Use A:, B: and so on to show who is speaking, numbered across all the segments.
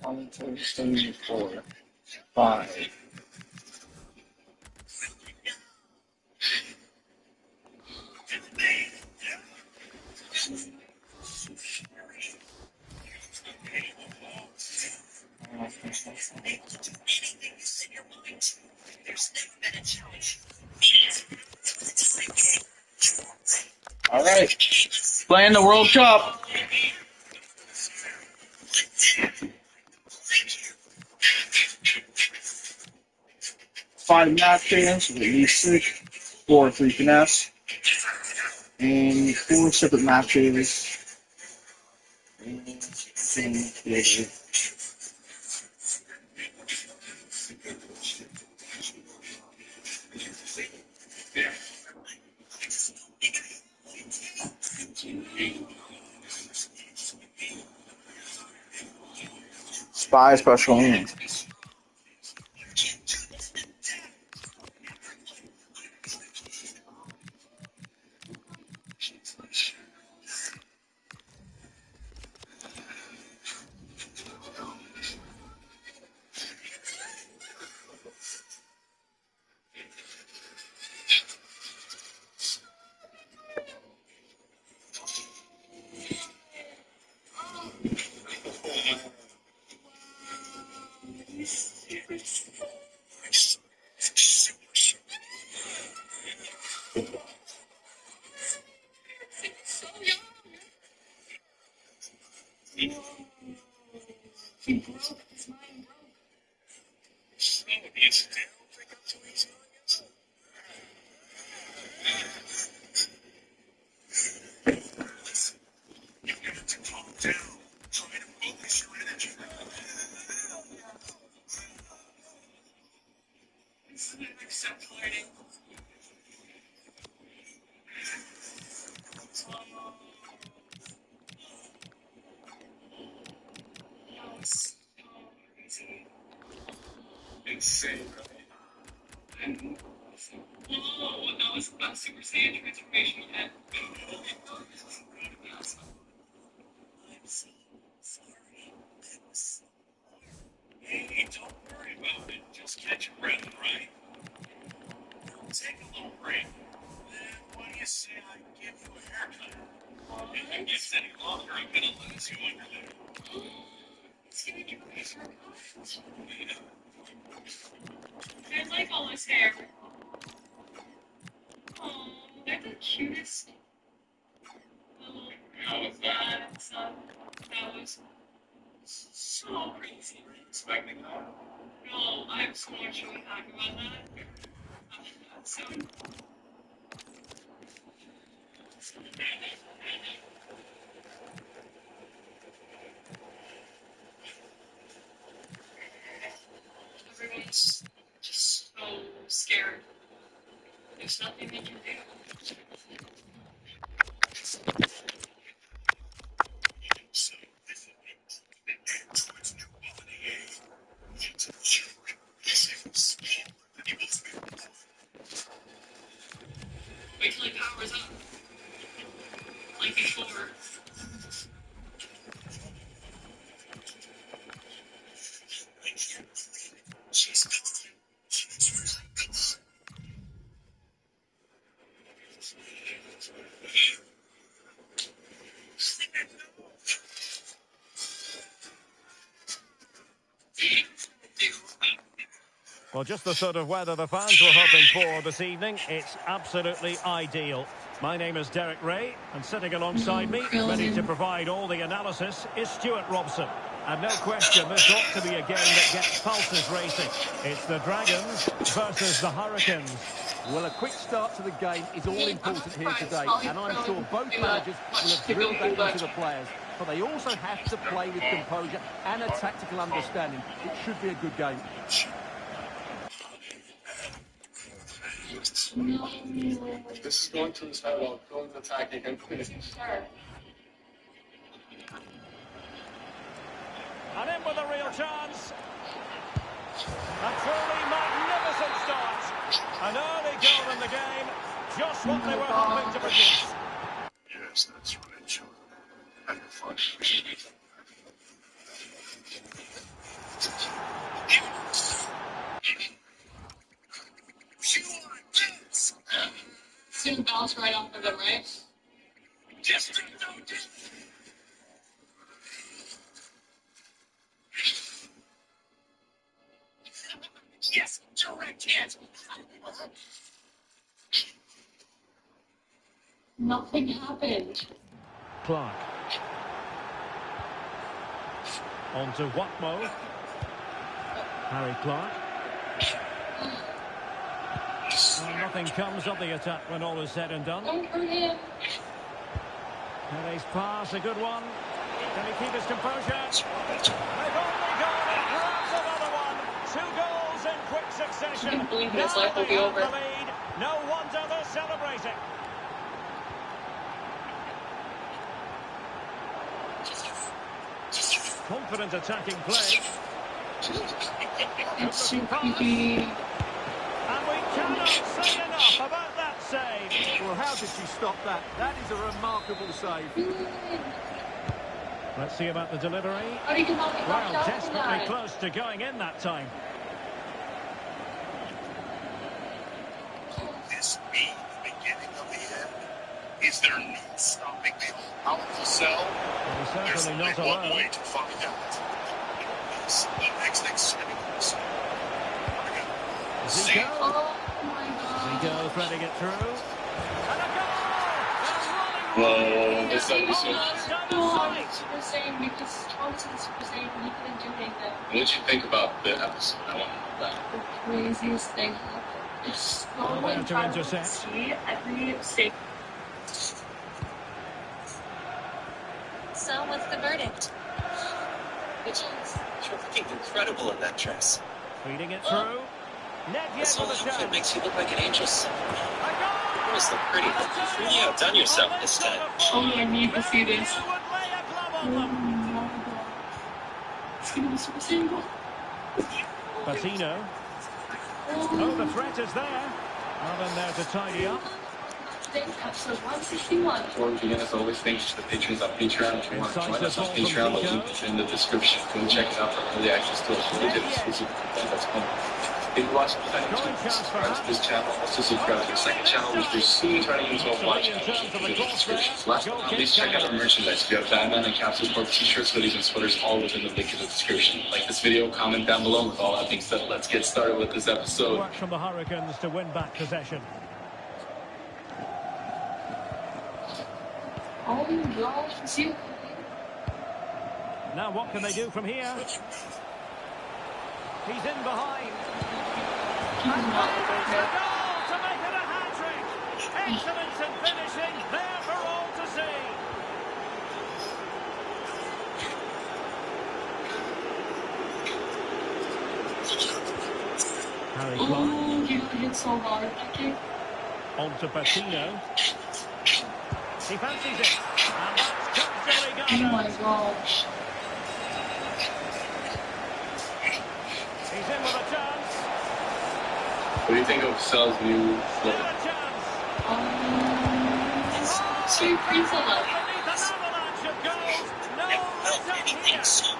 A: One, two, three, four, five. All right, playing the World Cup. Five matches with at least 6, 4 free finesse, and 4 separate matches. Spy special means.
B: Well, just the sort of weather the fans were hoping for this evening. It's absolutely ideal. My name is Derek Ray, and sitting alongside me, ready to provide all the analysis, is Stuart Robson. And no question, this ought to be a game that gets pulses racing. It's the Dragons versus the Hurricanes.
C: Well, a quick start to the game is all important here today, and I'm sure both managers will have drilled that into the players. But they also have to play with composure and a tactical understanding. It should be a good game.
D: This is going to the sidewalk, going attacking and finishing.
B: And in with a real chance. A truly magnificent start. An early goal in the game. Just what they were hoping to produce.
D: Yes, that's right, Sean. Having fun.
E: It's gonna bounce right off of them, right?
F: Yes, direct hit.
E: Nothing happened.
B: Clark. On to Watmo. Harry Clark. Well, nothing comes of the attack when all is said and done.
E: Don't hurt him.
B: Perez pass, a good one. Can he keep his composure? They've only gone and grabs another one. 2 goals in quick succession.
E: I can't believe this
B: Now
E: life will
B: they
E: be
B: have
E: over.
B: the lead. No wonder they're celebrating. Confident attacking play.
E: That's so creepy.
B: And we cannot say enough about that save.
C: Well, how did she stop that? That is a remarkable save.
B: Let's see about the delivery.
E: How do you not get knocked
B: Well,
E: out for
B: desperately
E: that?
B: close to going in that time.
F: This be the beginning of the end? Is there no stopping the all-powerful Cell?
B: He's
F: There's
B: certainly
F: only
B: not
F: one
B: alone.
F: way to find out. It's the next exciting episode.
B: Zico.
E: Oh my god.
B: Zico threading it through. And a goal!
D: Whoa, this
E: He
D: episode.
E: was Super Saiyan because Thompson's Super Saiyan and he couldn't do anything.
D: What did you think about the episode? I want to know that.
E: The craziest thing happened. It's so
B: There to
E: incredible to
B: intercept.
E: see every save.
G: So, what's the verdict?
E: Which is
H: You're looking incredible in that dress.
B: Feeding it through. Nedved
H: This whole
B: with a
H: outfit
B: chance.
H: makes you look like an angel.
B: A goal!
H: You always look pretty, but you really outdone yourself this time.
E: oh, I need to see this.
B: You would lay a glove
E: Oh
B: on them.
E: my god. It's gonna be Super Saiyan goal.
B: Patino. Oh, the threat is there. Well, in there to tidy up.
E: Episode 161.
D: Before we begin, as always, thanks to the patrons on Patreon. If you want to join us on Patreon, the link is in the description. Go check it out for early access to a limited exclusive content that's coming. If you watch the YouTube, subscribe to this channel. Also subscribe to the second channel, which we're soon turning into a watch channel. In the description. Last but not least, check out our merchandise. We have Batman and Captain Sport t-shirts, hoodies, and sweaters, all within the link in the description. Like this video, comment down below. With all that being said, let's get started with this episode.
B: Work from the Hurricanes to win back possession.
E: Oh my gosh, see?
B: Now what can they do from here? He's in behind.
E: He's not
B: A
E: over
B: goal to make it a hat-trick. Excellence in finishing, there for all to see. Harry Clark.
E: Oh, he got hit so hard. I can't.
B: On to Patino. He fancies it. And that's comfortably
E: Oh my
B: gathered.
E: gosh.
B: He's in with a chance.
D: What do you think of Cell's new
B: Still
D: look?
B: a chance.
E: It's so pretty to love.
B: Beneath an avalanche of goals. No
H: Well,
B: return
H: anything
B: here.
H: so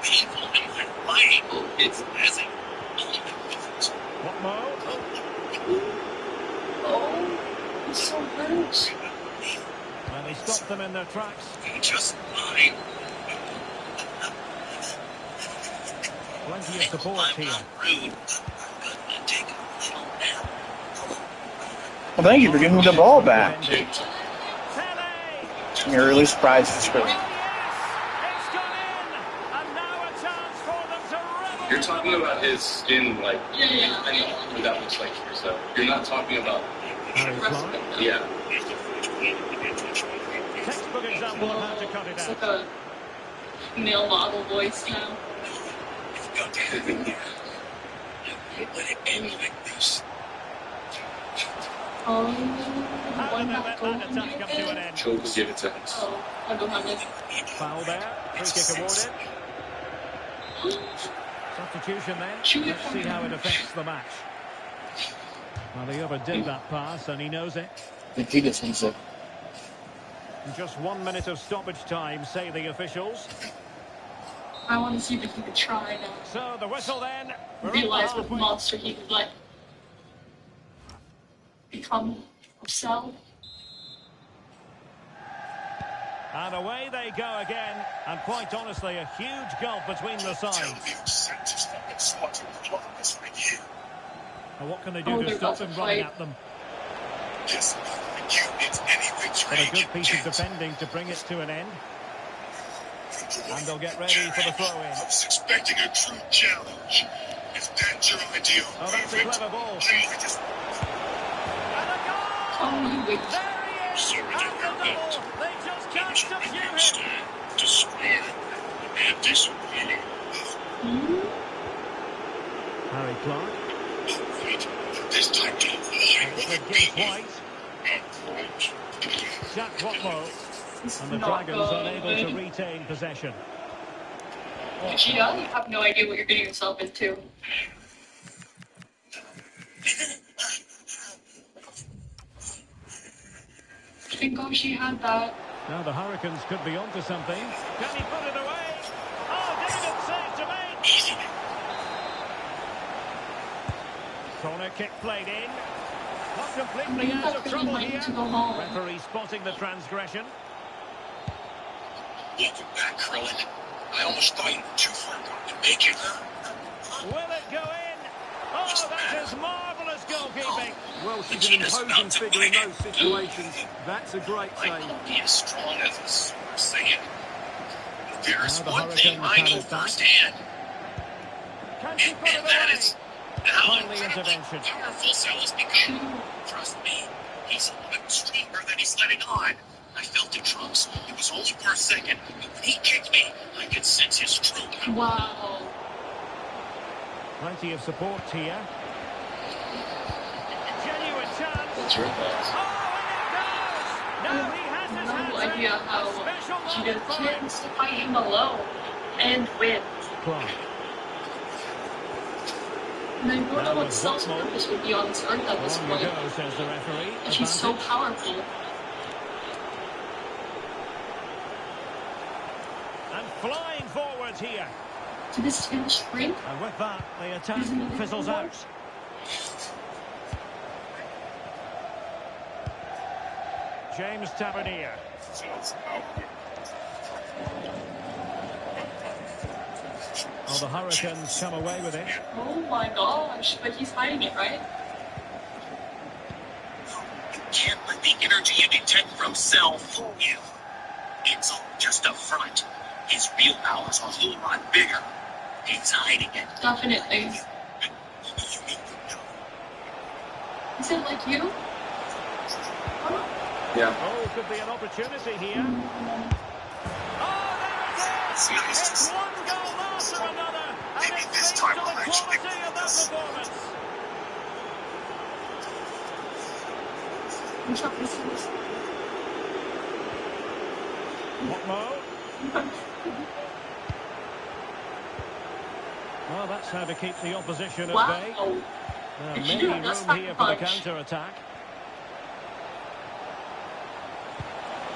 H: painful and reliable. It's amazing.
B: What more?
E: Oh, he's so hurt.
B: And he stopped them in their tracks.
H: Just fine.
B: Plenty of support
H: I'm
B: here.
H: not rude.
A: Well, thank you for giving me the ball back.
B: Tele.
A: You're really surprised it's
B: Oh,
A: really.
B: yes, it's gone in, and now a chance for them to revel.
D: You're talking about his skin, like,
E: Yeah.
D: I know what that looks like here, so you're not talking about,
B: Harry Clark,
D: yeah.
B: textbook example of how to cut it
E: It's
B: out.
E: like a male model voice now.
H: You've got to have it here. Don't let it end like this.
B: How
E: One
B: did they
E: back
B: let
E: goal.
B: that attack come to an end?
D: Choke will give it to him.
E: Oh, I don't have it.
B: Foul there, free kick awarded. Substitution then. Let's see how it affects the match. Well, he overdid that pass and he knows it.
A: I think he just needs it.
B: Just 1 minute of stoppage time, say the officials.
E: I want to see if he could try now.
B: So the whistle then. We're up
E: Realize with
B: halfway.
E: Monster he could like become himself.
B: And away they go again. And quite honestly, a huge gulf between the
F: Tell
B: sides.
F: me who sent his fucking squad to class like you.
B: And what can they do
E: Oh,
B: to
E: they're
B: stop
E: about
B: them
E: to
B: running
E: fight.
B: at them?
F: Just you it's any
B: But a
F: victory.
B: good piece of defending to bring it to an end. And they'll get ready for the throw-in.
F: I was expecting a true challenge. If that's your idea of
B: Oh, that's a
F: perfect,
B: clever ball.
F: I might just
B: And a goal!
E: Oh, you wait.
B: There he is!
F: Sorry to
B: And the
F: hear that.
B: double! They just can't subdue him!
F: destroy and disappear.
B: Harry Clark.
F: Right. This time, don't lie.
B: It's with Gibbs White. Jack Watmo.
E: This
B: And
E: is
B: the
E: not
B: Dragons
E: good.
B: unable to retain possession.
E: Vegeta, you have no idea what you're getting yourself into. Thank God she had that.
B: Now the Hurricanes could be onto something. Can he put it away? Oh, difficult save to make. Corner kick played in. Not completely out of trouble
E: Might
B: here.
E: need to go home.
B: Referee spotting the transgression.
H: Welcome back, Krillin. I almost thought you were too far gone to make it.
B: Will it go in? Oh, that is marvellous goalkeeping.
C: Well, she's an imposing figure in those situations. That's a great
H: I
C: save.
H: won't be as strong as a Super Saiyan. There's
B: Now the
H: one thing
B: Hurricanes
H: I
B: have
H: know
B: it back.
H: firsthand,
B: Can she put it
H: and that
B: away?
H: is how
B: Timely
H: incredibly
B: intervention.
H: powerful Cell has become. Trust me, he's a lot stronger than he's letting on. I felt it, Trunks. It was only for a second, but when he kicked me, I could sense his true power.
E: Wow.
B: Plenty of support here. Genuine chance.
D: That's your pass.
B: Oh, and it goes! Now he has his
E: No
B: hands
E: idea
B: in.
E: how
B: A special
E: she
B: moment
E: gets
B: for him.
E: chance to fight him alone and win.
B: Clark.
E: And I don't know
B: Now
E: what
B: with
E: Cell's
B: Watmo.
E: purpose would be on this earth at this
B: On you
E: point.
B: go, says the referee.
E: And she's so
B: Advantage.
E: powerful.
B: And flying forwards here.
E: Did this finish spring?
B: And with that, the attack fizzles out. James Tavernier. Oh, the Hurricanes come away with it.
E: Oh my gosh, but he's hiding it, right?
H: You can't let the energy you detect from Cell fool you. It's all just a front. His real power's a whole lot bigger. He's hiding it.
E: Definitely.
H: You need to know.
E: Is it like you? Huh?
D: Yeah.
B: Oh, could be an opportunity here. Oh, there
H: See,
B: it
H: this
B: is! It's
H: is-
B: one goal after another, and
H: Maybe
B: it
H: this
B: speaks
H: time
B: to
H: I'll
B: the
H: actually
B: quality of that
H: focus.
B: performance.
E: What's up, this is?
B: Watmo. Well, that's how to keep the opposition at bay.
E: Wow.
B: Maybe room
E: That's
B: here
E: not
B: for the
E: punch.
B: counter-attack.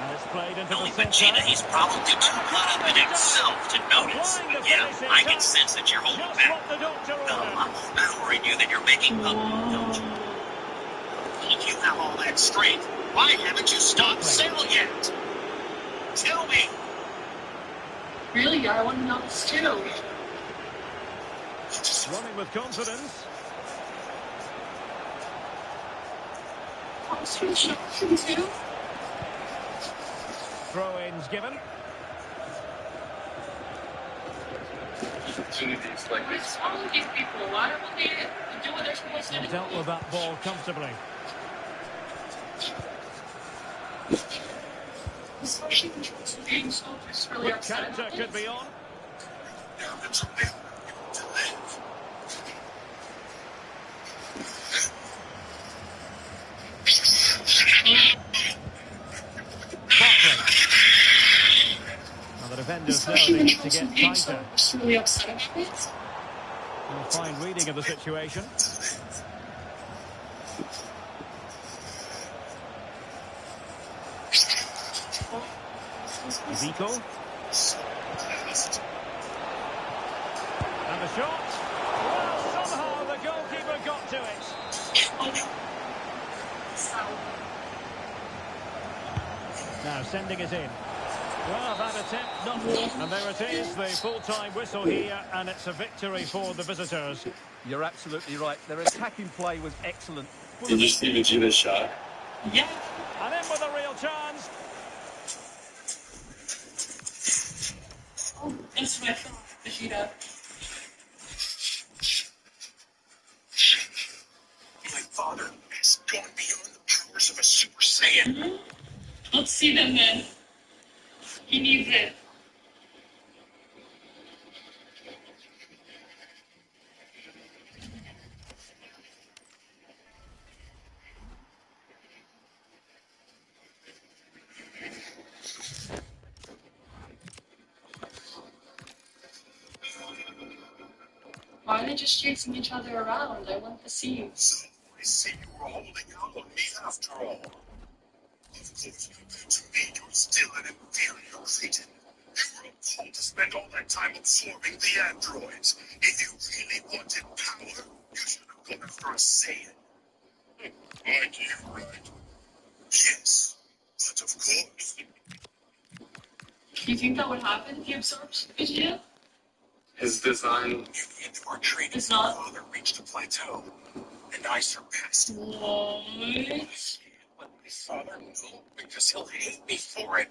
B: And it's played into
H: Knowing
B: the
H: Vegeta,
B: centre.
H: he's probably too caught up in himself to notice. Yeah, I can sense that you're holding
B: Just
H: back.
B: what the doctor ordered.
H: I'm empowering you that you're making up, don't you? If you have all that strength, why haven't you stopped Cell yet? Tell me.
E: Really, I want to know this too.
B: Running with confidence. Throw-ins given.
D: Opportunities like
E: What's
D: this.
E: wrong with these people? Why don't they do what they're supposed to do?
B: Dealt with that ball comfortably.
E: Especially when Trunks is being so just really upset.
B: Counter could be on.
F: Now it's a bit to live.
B: Barkley. Now the defenders know they need to get tighter.
E: So really upset about it.
B: A fine reading of the situation. Zico. And the shot. Well, somehow the goalkeeper got to it. Now sending it in. Well, that attempt not... And there it is, the full-time whistle here, and it's a victory for the visitors.
C: You're absolutely right. Their attacking play was excellent.
D: Did you see Vegeta's shot?
E: Yeah.
B: And in with a real chance.
E: Oh, that's what I thought. Vegeta.
F: My father has gone beyond the powers of a Super Saiyan.
E: Mm-hmm. Let's see them then. He needs it. Why are they just chasing each other around? I want the scenes.
F: So I see you were holding out on me after all. Of course, compared to me, you're still an inferior Titan. You were a fool to spend all that time absorbing the androids. If you really wanted power, you should have gone after a Saiyan. Aren't you right? Yes, but of course.
E: Do you think that would happen if he absorbs Vegeta?
D: His design.
F: You and our training
E: It's not.
F: father reached a plateau, and I surpassed him.
E: What?
F: Let my father know, because he'll hate me for it.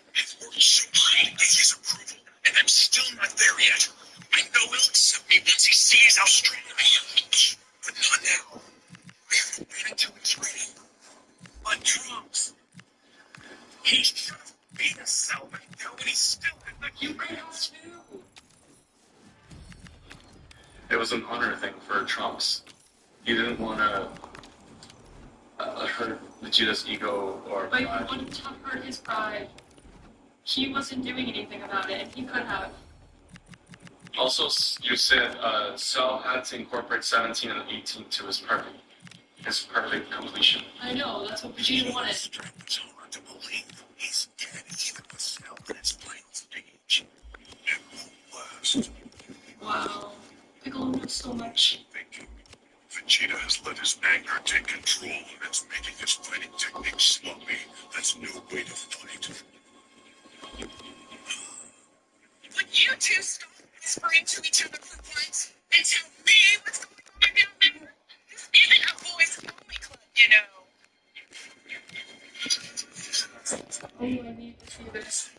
F: I've worked so hard to get his approval, and I'm still not there yet. I know he'll accept me once he sees how strong I am. But not now. I haven't been into a training. On Trunks. He's just being a Selman now, and he's still in the
E: You could have too.
D: It was an honor thing for Trunks. He didn't want to hurt Vegeta's ego or
E: But you
D: pride.
E: wouldn't have hurt his pride. He wasn't doing anything about it, and he could have.
D: Also, you said Cell had to incorporate 17 and 18 to his perfect completion.
E: I know, that's what Vegeta wanted.
F: It's hard to believe he's dead even with Cell in his final stage. And worst,
E: Wow. Piccolo knows so much.
F: thinking Vegeta has let his anger take control and it's making his fighting technique sloppy. That's no way to fight.
H: Would you two stop whispering to each other for once and tell me what's going on down there? This isn't a boys-only club, you know.
E: Oh, I need to see this.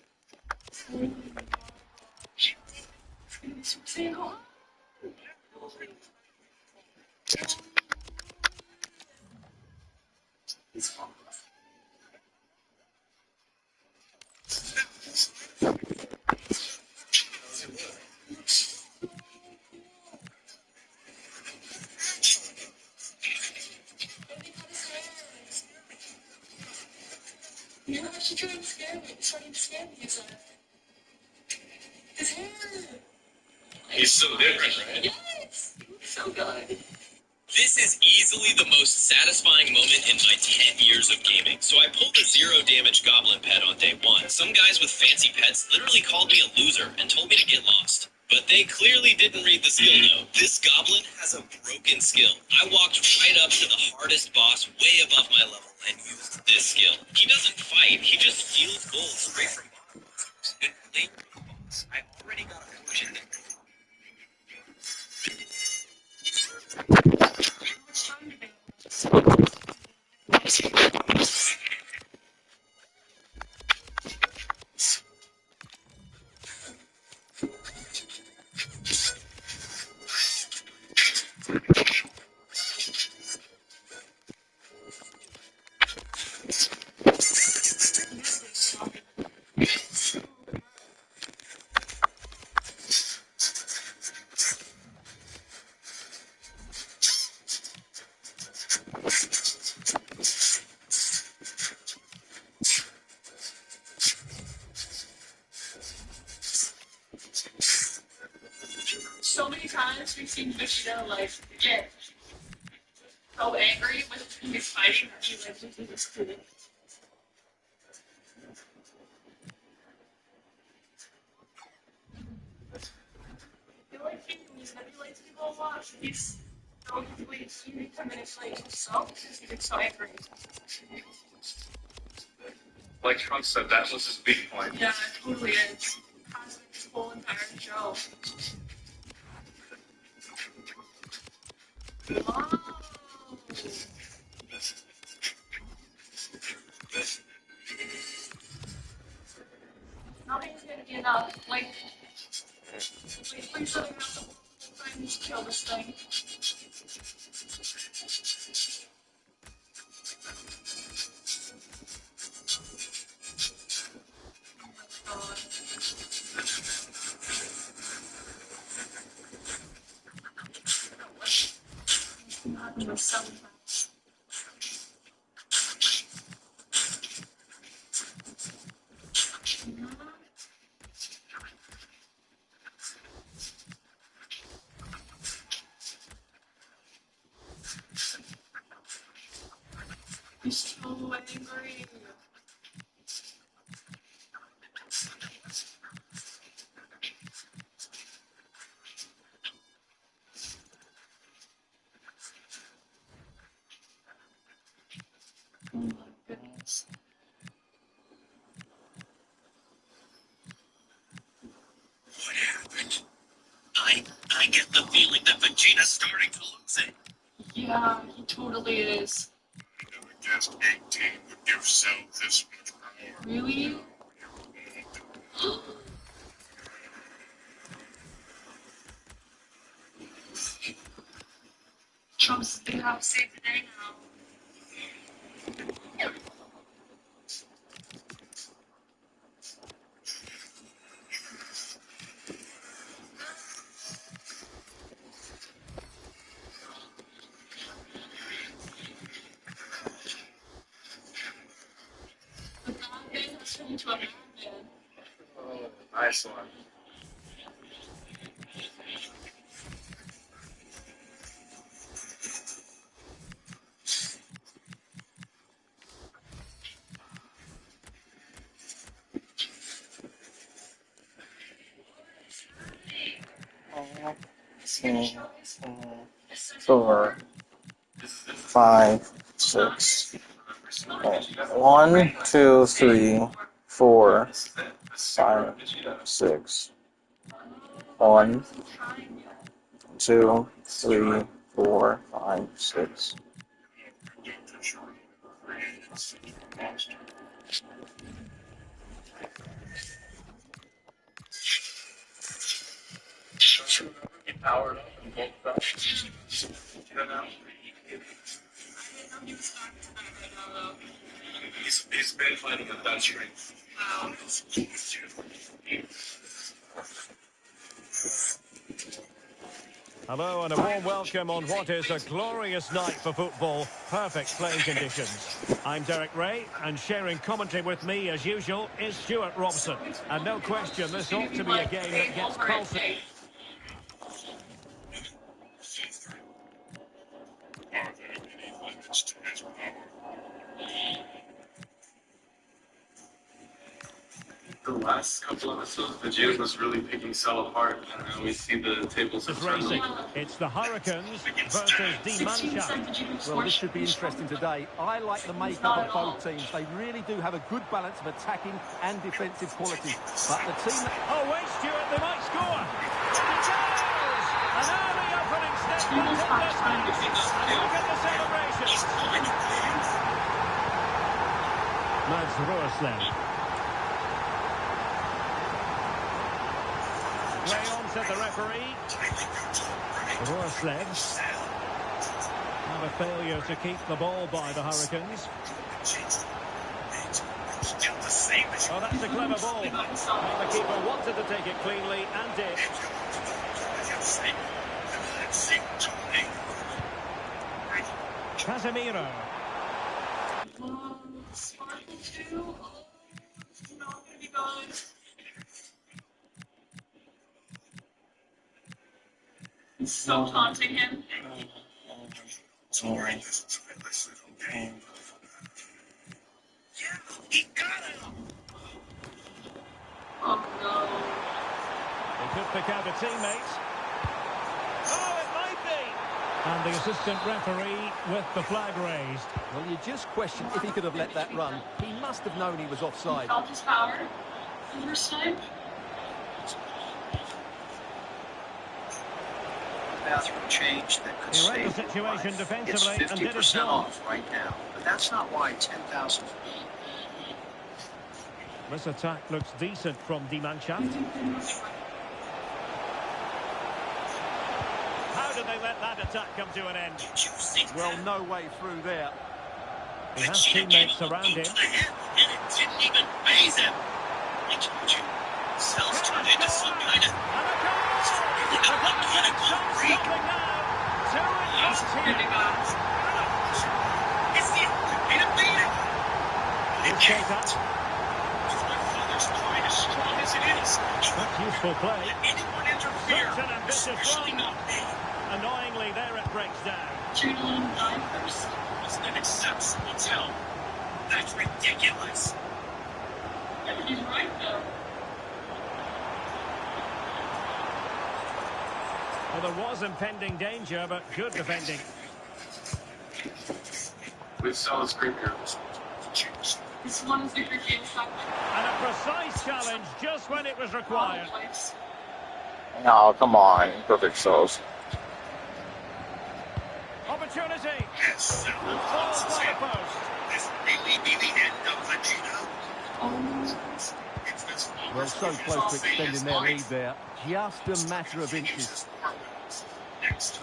E: Oh my gosh. It's gonna be Super Saiyan hot. It's fun. Yeah, she's trying to scare me. She's trying to scare me. His hair.
D: He's so different, right?
E: Yes! He looks so good.
H: This is easily the most satisfying moment in my 10 years of gaming. So I pulled a zero damage goblin pet on day one. Some guys with fancy pets literally called me a loser and told me to get lost. But they clearly didn't read the skill note. This goblin has a broken skill. I walked right up to the hardest boss way above my level and used this skill. He doesn't fight, he just steals gold straight from bottom boss. And later in the boss, I already got a fortune.
E: How much time do they have? Sometimes we've seen Vegeta like get so angry when he's fighting that he like loses his cool. I feel like he manipulates people a lot. He's so easily to manipulate himself because he gets so angry.
D: Like Trump said, that was his weak point.
E: Yeah, it totally is. Causing this whole entire show. Oh. Nothing's gonna be enough. Like, please let me have the whole time to kill this thing. Oh my god. Not myself. He's so angry. Oh my goodness.
F: What happened? I get the feeling that Vegeta's starting to lose it.
E: Yeah, he totally is.
F: I never guessed 18 would give Cell this much power.
E: Really? Trump's gonna have to save the day now. The Batman has turned into a madman.
D: Oh, nice one.
A: Four, 5, 6. 1, 2, 3, 4, 5, 6. 1, 2, 3, 4, 5, 6.
D: He powered up and bulked up. You know now? He's been fighting at that strength.
E: Wow.
B: Hello and a warm welcome on what is a glorious night for football. Perfect playing conditions. I'm Derek Ray, and sharing commentary with me, as usual, is Stuart Robson. And no question, this ought to be a game that gets pulsing.
F: Are there any limits to his power?
D: The last couple of episodes, Vegeta was really picking Cell apart, and now we see the tables have
B: It's
D: turned.
B: racing. It's the Hurricanes versus Die Mannschaft.
C: Well, this should be interesting today. I like the makeup of both teams. They really do have a good balance of attacking and defensive qualities. But the team...
B: Oh, wait, Stuart, they might score. He does! An early opening statement in this match. And look at the celebrations. Mads Roerslev. Rayon said the referee. Roerslev. Have a failure to keep the ball by the Hurricanes. Oh, that's a clever ball. And the keeper wanted to take it cleanly and did. Casemiro.
E: Sparkle 2. Oh, it's not gonna be good. so taunting him.
F: It's all right. Okay. Yeah, he got him.
E: Oh no.
B: They could pick out a teammate. Oh, it might be. And the assistant referee with the flag raised.
C: Well, you just question if he could have let that run. He must have known he was offside.
E: Felt his power the first time.
I: Bathroom change that could
B: He read
I: save
B: the situation
I: your life.
B: defensively
I: It's
B: and did his
I: 50%
B: job.
I: off right now, but that's not why 10,000.
B: This attack looks decent from Die Mannschaft. How did they let that attack come to an end?
C: Well, no way through there.
B: He has teammates around him.
F: And it didn't even faze him. I told you. Cells turned into some kind of mechanical freak.
E: He's really bad.
F: It's the only way to beat it. It can't. With my father's pride as strong as it is,
B: That's useful play.
F: let anyone interfere,
B: Such an ambitious
F: especially
B: run.
F: not me.
B: Annoyingly, there it breaks down.
E: Should we let him die first?
F: Wasn't an acceptable tell. That's ridiculous.
E: Yeah, but he's right though.
B: Well, there was impending danger, but good defending.
D: With Sal's great here.
E: This one is a good game stop.
B: And a precise challenge just when it was required.
A: Oh, come on. Perfect souls.
B: Opportunity.
F: Yes,
B: And falls by the post.
F: this really be the end of Vegeta.
C: Well, so close to extending their lead there. Just a matter of inches.
F: Next.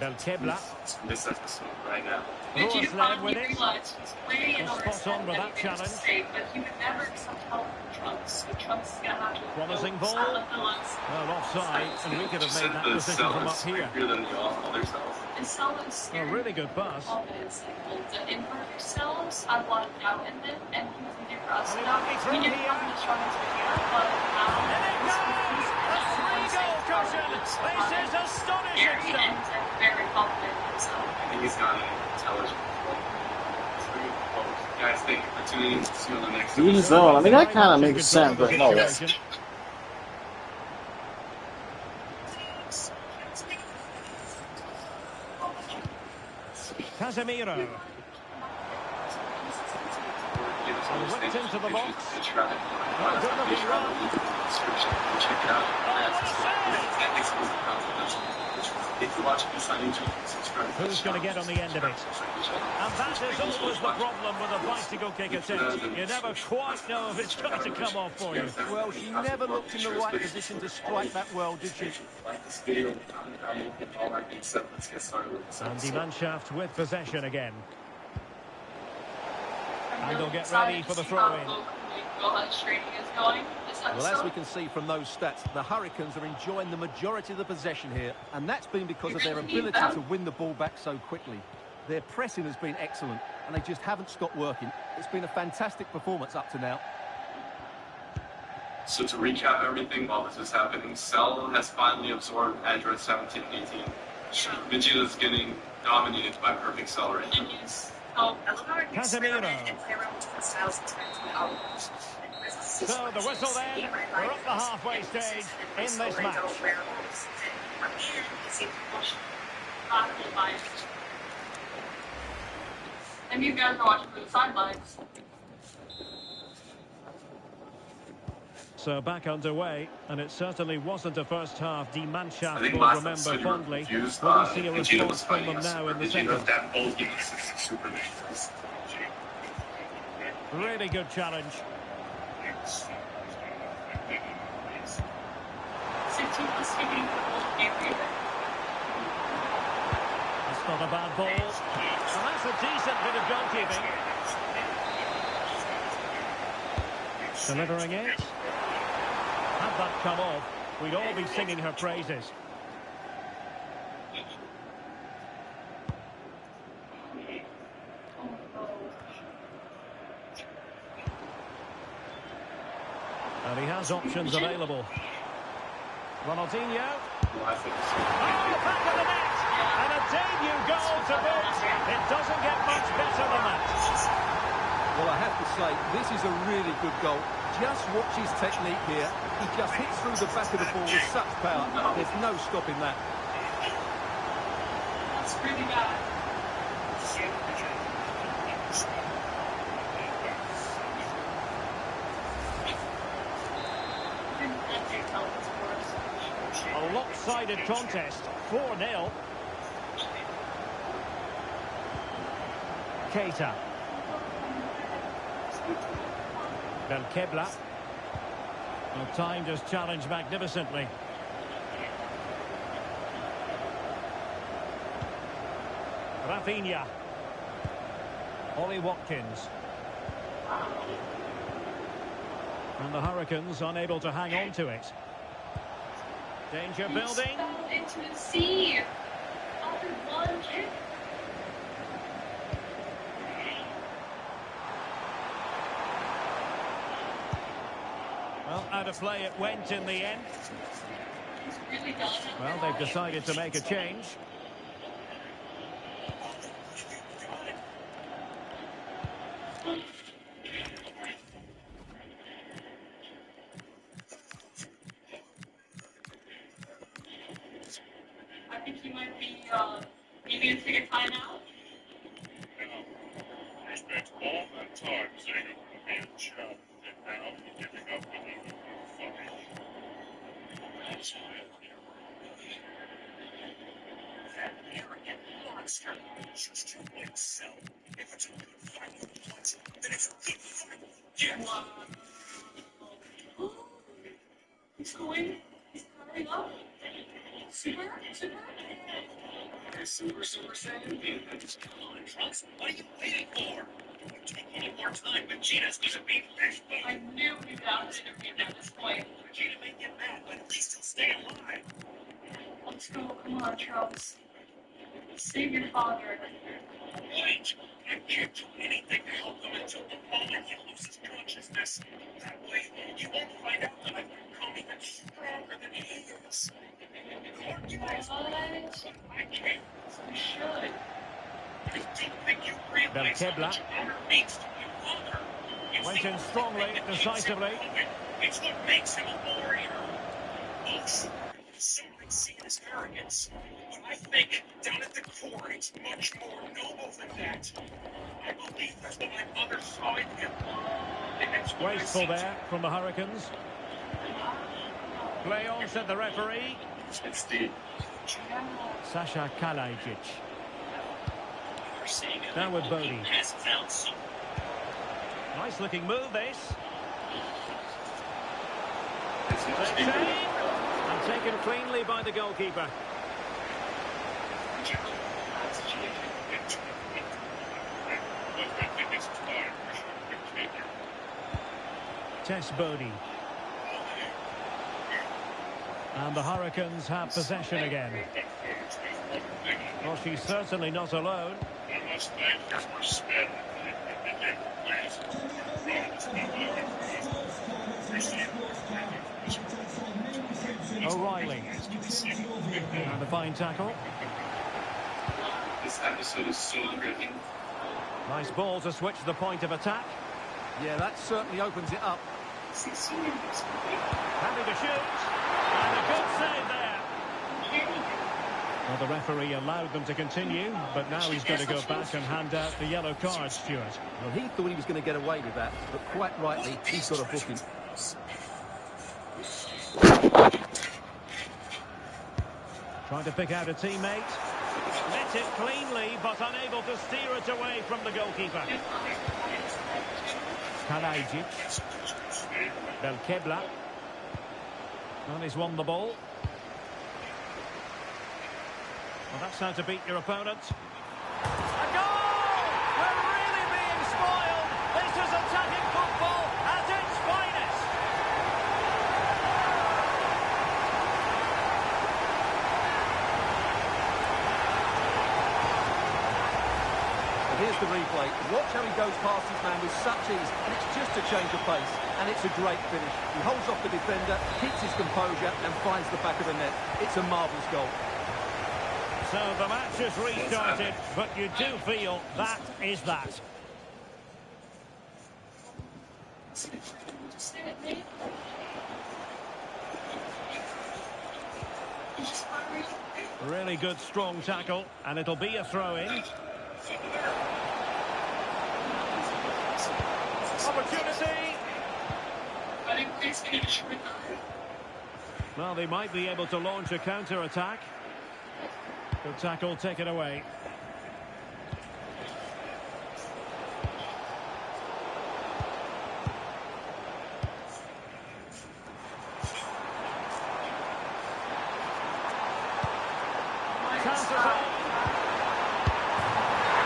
B: Belkebla.
D: This episode right now.
B: Roos led with it.
E: Realized he's way in
B: Well, spot on with that challenge.
E: But he would never accept help from Trunks. So Trunks is gonna have to
B: Promising
E: go
B: ball.
E: silent villains.
B: Well, offside, and we could have made that
D: The
B: decision
D: Cell
B: from up
D: is
B: here.
D: creepier than other cells.
E: And Cell is
B: A
E: scary.
B: really good pass.
E: Confidence. Like, the imperfect cells, I want doubt in them, and he was easier for us.
B: Well, he
E: Now,
B: might be
E: we
B: through
E: didn't
B: here.
E: have the strongest here, but now
B: And it goes! A three-goal cushion! This is astonishing
E: very
B: stuff.
E: and very confident in himself.
D: I think he's got an intelligent. Guys, thank you for tuning in. See you on the next
A: Even
D: episode.
A: though, I mean, that
B: Very
A: kind of
B: much in
A: makes
B: control
A: sense,
B: of
A: but
B: the
A: no way.
B: situation. Casemiro. Whipped into the box. Well, good looking run.
D: Check it out. That makes me confident. If you watch this on YouTube, subscribe.
B: Who's going to get on the end of it? And that is always the problem with a bicycle kick attempt. You never quite know if it's going to come off for you.
C: Well, she never looked in the right position to strike that well, did she?
D: Like this video, all that being said, let's get started with this
B: And Die
D: episode.
B: Mannschaft with possession again.
E: I'm
B: And they'll
E: really
B: get
E: excited
B: ready for the
E: to see how
B: throw-in.
E: Goalhead training is going this
C: Well, as
E: episode.
C: we can see from those stats, the Hurricanes are enjoying the majority of the possession here, and that's been because of their ability to win the ball back so quickly. Their pressing has been excellent, and they just haven't stopped working. It's been a fantastic performance up to now.
D: So to recap everything while this is happening, Cell has finally absorbed Android 17 and 18. Vegeta is getting dominated by Perfect Cell right now.
E: Oh,
B: Casemiro. So the whistle then, we're up the halfway stage in this match.
E: And you guys are watching from the sidelines.
B: So back underway, and it certainly wasn't a first half Die
D: I
B: Mannschaft
D: think
B: will
D: last
B: remember
D: episode you were
B: fondly.
D: confused.
B: Will we see a
D: Vegeta
B: response
D: was
B: from
D: fighting
B: them now in the
D: Vegeta,
B: second?
D: that old game was super dangerous.
B: Really good challenge.
E: 16 plus speaking for the whole game either.
B: That's not a bad ball. And that's a decent bit of goalkeeping. Delivering it. Had that come off, we'd all be singing her praises. And he has options available. Ronaldinho.
D: Well, I think
B: Oh, back of the net! And a debut goal to boot. It doesn't get much better than that.
C: Well, I have to say, this is a really good goal. Just watch his technique here. He just hits through the back of the ball with such power. There's no stopping that.
E: That's really bad.
B: A lopsided contest, 4-0. Keita. Belkebla. Well, timed his challenge magnificently. Rafinha. Ollie Watkins. And the Hurricanes unable to hang on to it. Danger building.
E: Into the sea. After one kick.
B: Well, out of play it went in the end.
E: He's really done.
B: Well, they've decided to make a change.
E: I think he might be maybe to take a timeout.
F: You spent all that time saying it would be a job, and now you're giving up on it. That's why that arrogant monster just to excel. If it's a good fight you want, then it's a good fight. Yeah.
E: Wow. He's going. He's covering up. Super.
F: Super Saiyan. Come on, Trunks. What are you waiting for? It took a little more time, but Vegeta's gonna be fish.
E: I knew we got to intervene at this point.
F: Vegeta may get mad, but at least he'll stay alive.
E: Let's go. Come on, Trunks. Save your father.
F: Wait! I can't do anything to help him until the moment he loses consciousness. That way, you won't find out that I've become even stronger than he is.
E: What?
F: I can't.
E: We should.
F: I don't think you realize how much honor means to you, Father. You
B: Went in strongly, decisively.
F: It's what makes him a warrior. Oh, sure, some might see it as arrogance. But I think, down at the core, it's much more noble than that. I believe that's what my mother saw in him. And that's what I
B: Wasteful
F: see
B: there from the Hurricanes. Play on, said the referee.
D: it's the
B: Sasha Kalajic.
H: You're saying it
B: Now with Bodie.
H: has found some.
B: Nice looking move, this.
D: it's
B: They
D: not
B: save. And taken cleanly by the goalkeeper. Tess Bodie. And the Hurricanes have possession again. Well, she's certainly not alone. O'Reilly. And a fine tackle.
D: This episode is so gripping.
B: Nice ball to switch the point of attack.
C: Yeah, that certainly opens it up.
B: Happy to shoot. And a good save there. Well, the referee allowed them to continue, but now he's going to go back and hand out the yellow card, Stuart.
C: Well, he thought he was going to get away with that, but quite rightly, he's got a booking.
B: Trying to pick out a teammate. Met it cleanly, but unable to steer it away from the goalkeeper. Kalajic. Belkebla. And he's won the ball. Well, that's how to beat your opponent. A goal! We're really being spoiled. This is attacking football at its finest.
C: But here's the replay. Watch how he goes past his man with such ease, and it's just a change of pace, and it's a great finish. He holds off the defender, keeps his composure, and finds the back of the net. It's a marvellous goal.
B: So the match has restarted, but you do feel that is that. Really good, strong tackle, and it'll be a throw-in. Opportunity! Well, they might be able to launch a counter-attack. Good tackle, take it away.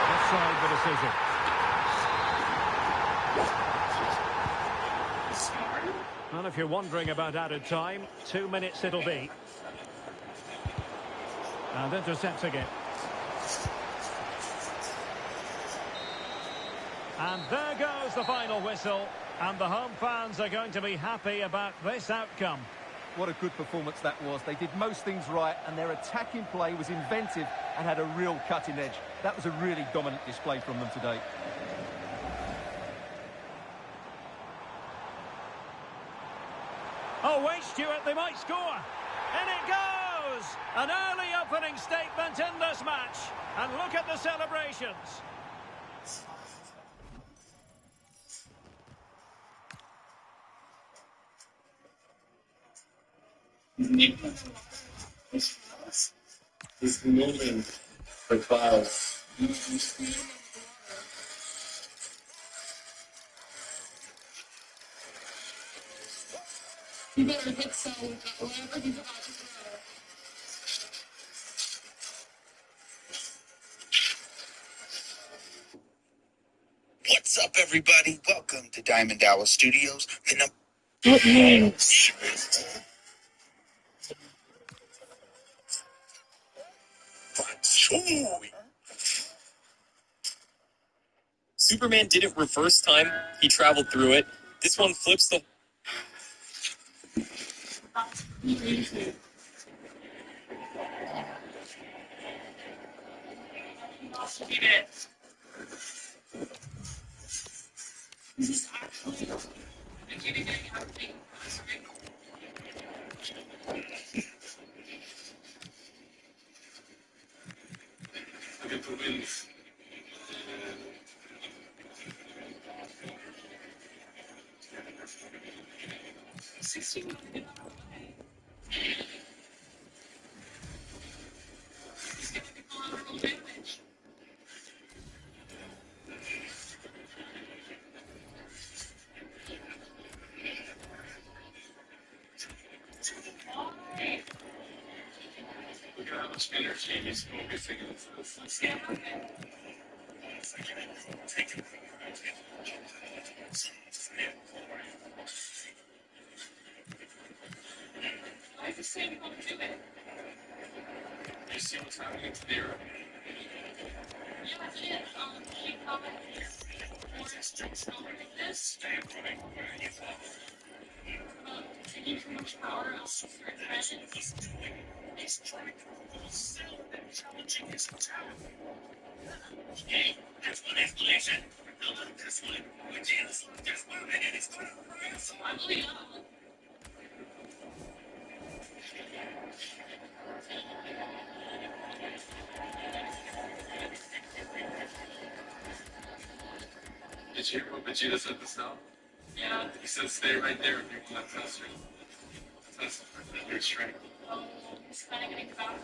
B: Offside the decision. Well, if you're wondering about added time, 2 minutes it'll be. And intercepts again. And there goes the final whistle. And the home fans are going to be happy about this outcome.
C: What a good performance that was. They did most things right, and their attacking play was inventive and had a real cutting edge. That was a really dominant display from them today.
B: Oh, wait, Stuart, they might score. And it goes! An early opening statement in this match. And look at the celebrations.
D: He's moving the clouds.
E: You better hit so whatever he's about to throw.
F: What's up, everybody? Welcome to Diamond Hour Studios.
E: What names?
H: Superman didn't reverse time. He traveled through it. This one flips the...
E: This is actually getting everything.
D: Look at the wins.
E: He's giving the collateral damage.
D: Look at how much energy he's focusing into this.
E: Let's get him. Life is saying how to do it.
D: You see what's happening to the arrow?
E: Yeah, I did. Keep coming. This. Taking too much power, else you're present.
F: He's trying to prove himself and challenging his talent. Hey, that's one explanation. I love this one. When Janice left this one, and it's going to prove so I'm leaving.
D: Did you hear what Vegeta said this now?
E: Yeah.
D: He said stay right there if you want to test your strength.
E: Oh, he's kind of getting about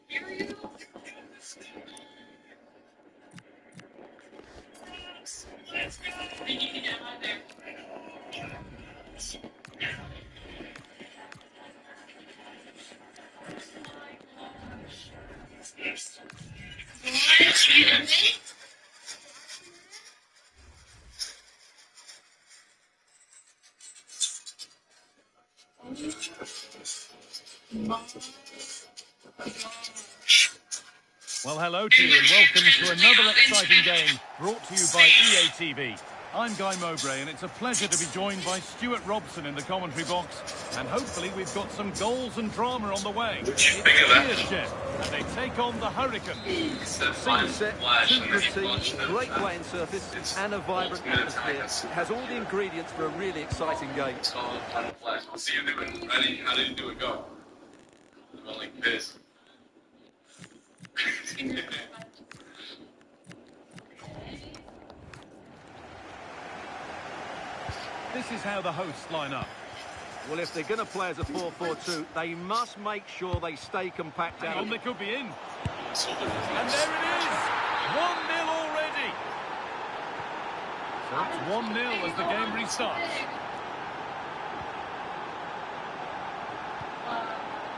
E: Hear you? Let's go. They need to get out of there.
C: Well, hello to you and welcome to another exciting game brought to you by EA TV. I'm Guy Mowbray and it's a pleasure to be joined by Stuart Robson in the commentary box. And hopefully we've got some goals and drama on the way. It's Cheers, Jeff, and they take on the Hurricanes.
D: Scene
C: Set, two good teams, great playing surface and a vibrant atmosphere. It has all the ingredients for a really exciting game.
D: We'll see you doing. How did you do it go? I'm like this.
C: This is how the hosts line up. Well, if they're going to play as a 4-4-2, they must make sure they stay compact out. And they could be in. And there it is! 1-0 already! So it's 1-0 as the game restarts.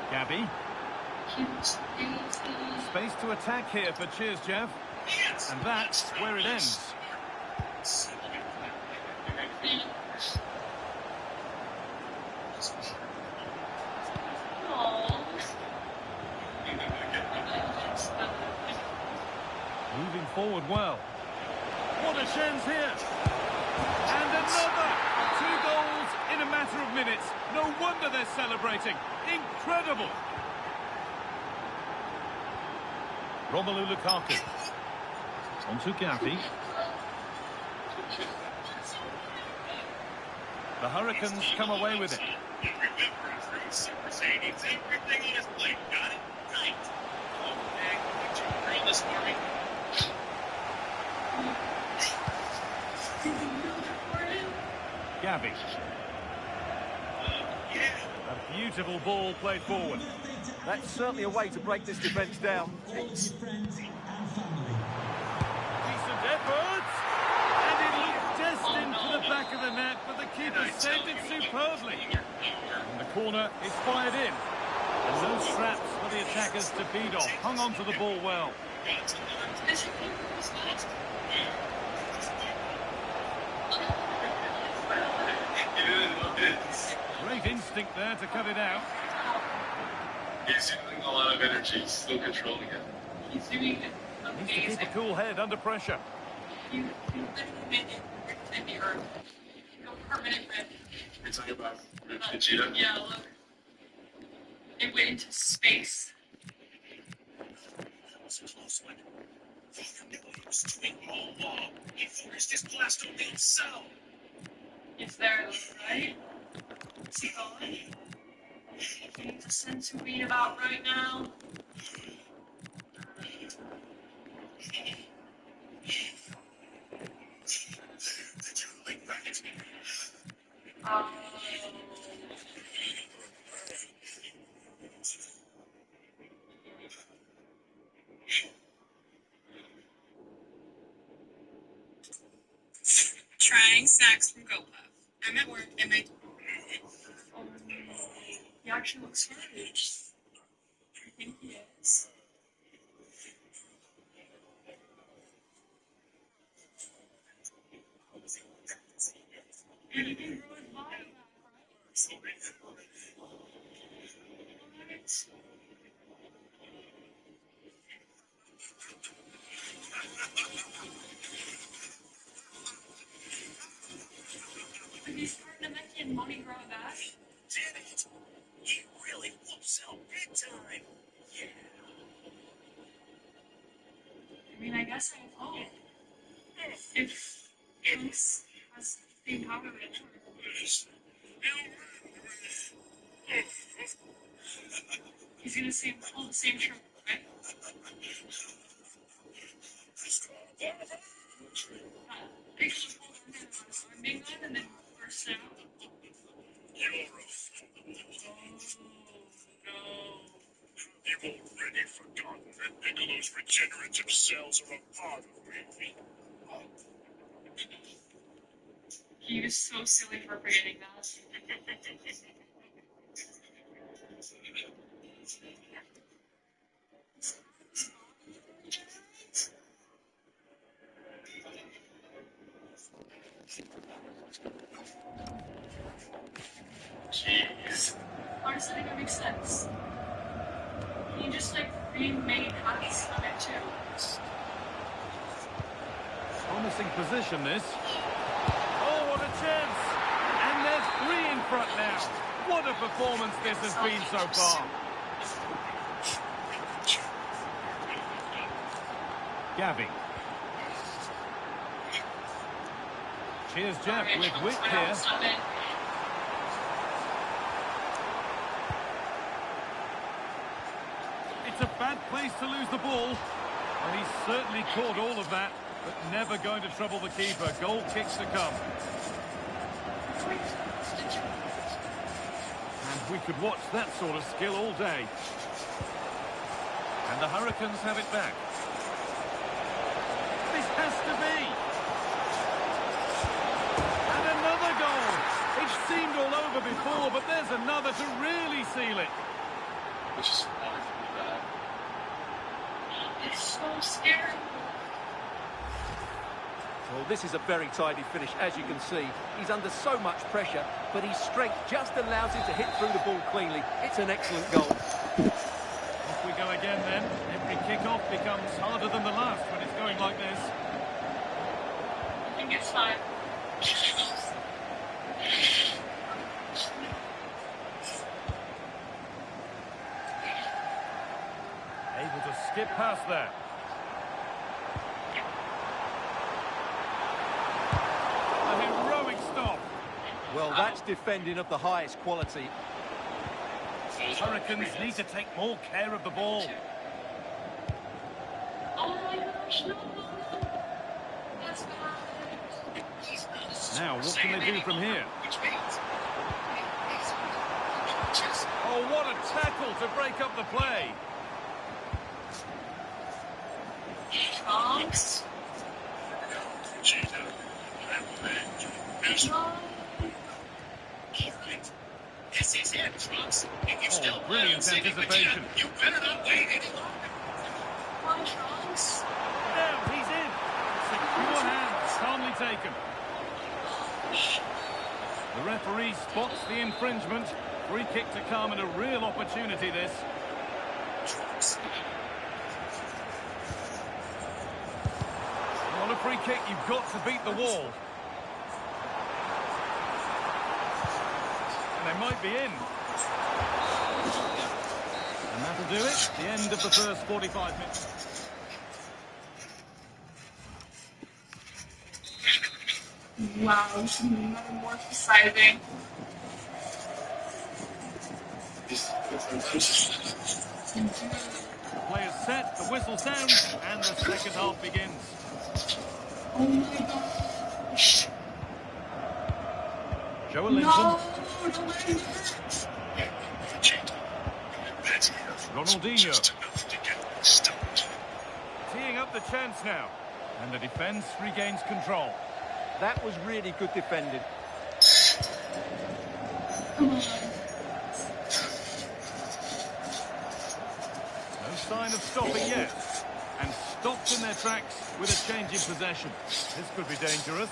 C: Gabby. Space to attack here for Cheers, Jeff. And that's where it ends. Moving forward well. What a chance here. And another. 2 goals in a matter of minutes. No wonder they're celebrating. Incredible. Romelu Lukaku. Onto Gabby. The Hurricanes come away with it.
F: Everything on his plate. Got it? Right. Okay, would you grill this for me?
C: Gabby. A beautiful ball played forward. That's certainly a way to break this defence down. Decent effort! And it looked destined for the back of the net, but the keeper saved it superbly. And the corner is fired in. And no straps for the attackers to feed off. Hung on to the ball well. Great instinct there to cut it out.
D: He's using a lot of energy, still controlling it.
E: He's doing it.
C: Needs to keep a cool head under pressure.
E: You permanent rip.
D: You're talking about Rip Vegeta?
E: Yeah, look. It went into space.
F: That was a close one. Father knew he was doing all along. He forced his blast on himself.
E: It's there, right? Is he gone? You need to send to read about right now.
J: Trying snacks from GoPuff. I'm at work and my...
E: He actually looks fine. I think he is. And he can grow his body back, right? He's starting to make his money grow back.
F: Did it? He really whoops out big time. Yeah.
E: I mean, I guess I hope. If Ace has the power of it. He's gonna pull the same trick, right? Big big one and then burst out.
F: You're a fool.
E: No.
F: You've already forgotten that Piccolo's regenerative cells are a part of me.
E: He was so silly for forgetting that.
D: Jeez.
E: Honestly, I think it makes sense. You just like remade hockey on it too.
C: Promising position, this. Oh, what a chance! And there's 3 in front now. What a performance this has been so far. Gavi. Cheers, Jeff, with wit here. It's a bad place to lose the ball. And he's certainly caught all of that, but never going to trouble the keeper. Goal kicks to come. And we could watch that sort of skill all day. And the Hurricanes have it back. This has to be. And another goal. It seemed all over before, but there's another to really seal it.
D: Which is fine.
E: It's so scary.
C: Well, this is a very tidy finish, as you can see. He's under so much pressure, but his strength just allows him to hit through the ball cleanly. It's an excellent goal.
B: Off we go again then. Every kick-off becomes harder than the last when it's going like this.
E: I think it's fine.
B: Able to skip past that. A heroic stop.
C: Well, that's defending of the highest quality.
B: Hurricanes need to take more care of the ball.
E: Oh my gosh, no. That's bad.
B: Now, what can they do from here? Oh, what a tackle to break up the play.
E: Fox.
F: This is it, Trunks. If you still
B: Brilliant anticipation.
F: You better not wait any longer.
E: Come on, Trunks.
B: Now he's in. Secure hands, calmly taken. The referee spots the infringement. Free kick to come and a real opportunity this. On a free kick, you've got to beat the wall. And they might be in. And that'll do it. The end of the first 45 minutes.
E: Wow, this is metamorphosizing.
B: Players set, the whistle sounds, and the second half begins.
E: Oh my gosh.
B: Joelinton.
E: No,
B: Ronaldinho. Teeing up the chance now. And the defence regains control.
C: That was really good defending.
E: come on.
B: No sign of stopping yet. And stopped in their tracks with a change in possession. This could be dangerous.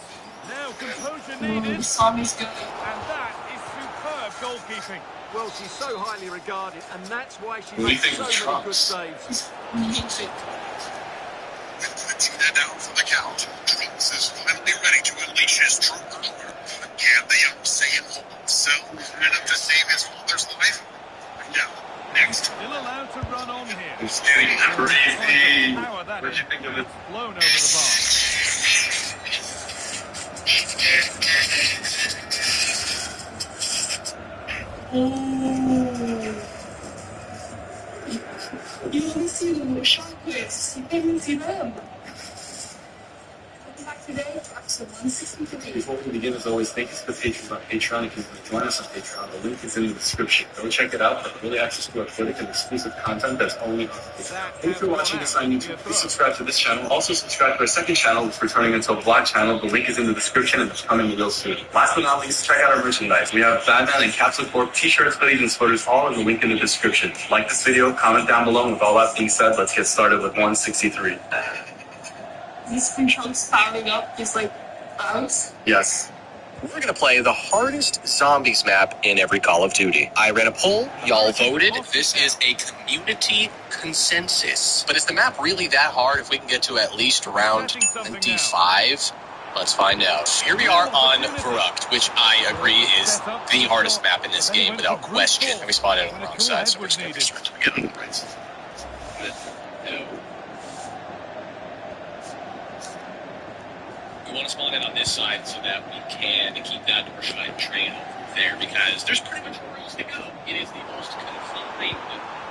B: Now composure needed.
E: The song is good.
B: And that is superb goalkeeping.
C: Well, she's so highly regarded, and that's why she
D: What do you
C: makes
D: think
C: so
D: of
C: many good
D: Trunks?
C: saves.
E: It's amazing.
F: With Tina down from the count, Trunks is finally ready to unleash his true power. Can the young Saiyan hold himself enough to save his father's life? Now, next.
B: Still allowed to run on here.
D: It's getting crazy.
B: Power that
D: What
B: is.
D: did you think of it?
B: It's blown over the bar.
E: Oh. You only see the shark quiz. You didn't see them. Welcome back today to episode 163.
D: Before we begin, as always, thank you to the patrons on Patreon. If you want to join us on Patreon, the link is in the description. Go check it out. Get early access to athletic and exclusive content that's only on Patreon. Thanks for watching this on YouTube. Please subscribe to this channel. Also subscribe to our second channel, which is returning into a vlog channel. The link is in the description and it's coming real soon. Last but not least, check out our merchandise. We have Batman and Capsule Corp t-shirts, hoodies, and sweaters, all in the link in the description. Like this video, comment down below. And with all that being said, let's get started with 163.
E: These controls powering up is like bugs.
D: Yes.
K: We're going to play the hardest zombies map in every Call of Duty. I ran a poll, y'all voted. This is a community consensus. But is the map really that hard if we can get to at least round 25? Let's find out. Here we are on Verrucht, which I agree is the hardest map in this game without question. And we spawned in on the wrong side, so we're just going to restart to get on the right side.
H: We want to spawn in on this side so that we can keep that Dorschheim train over there, because there's pretty much nowhere else to go. It is the most confined,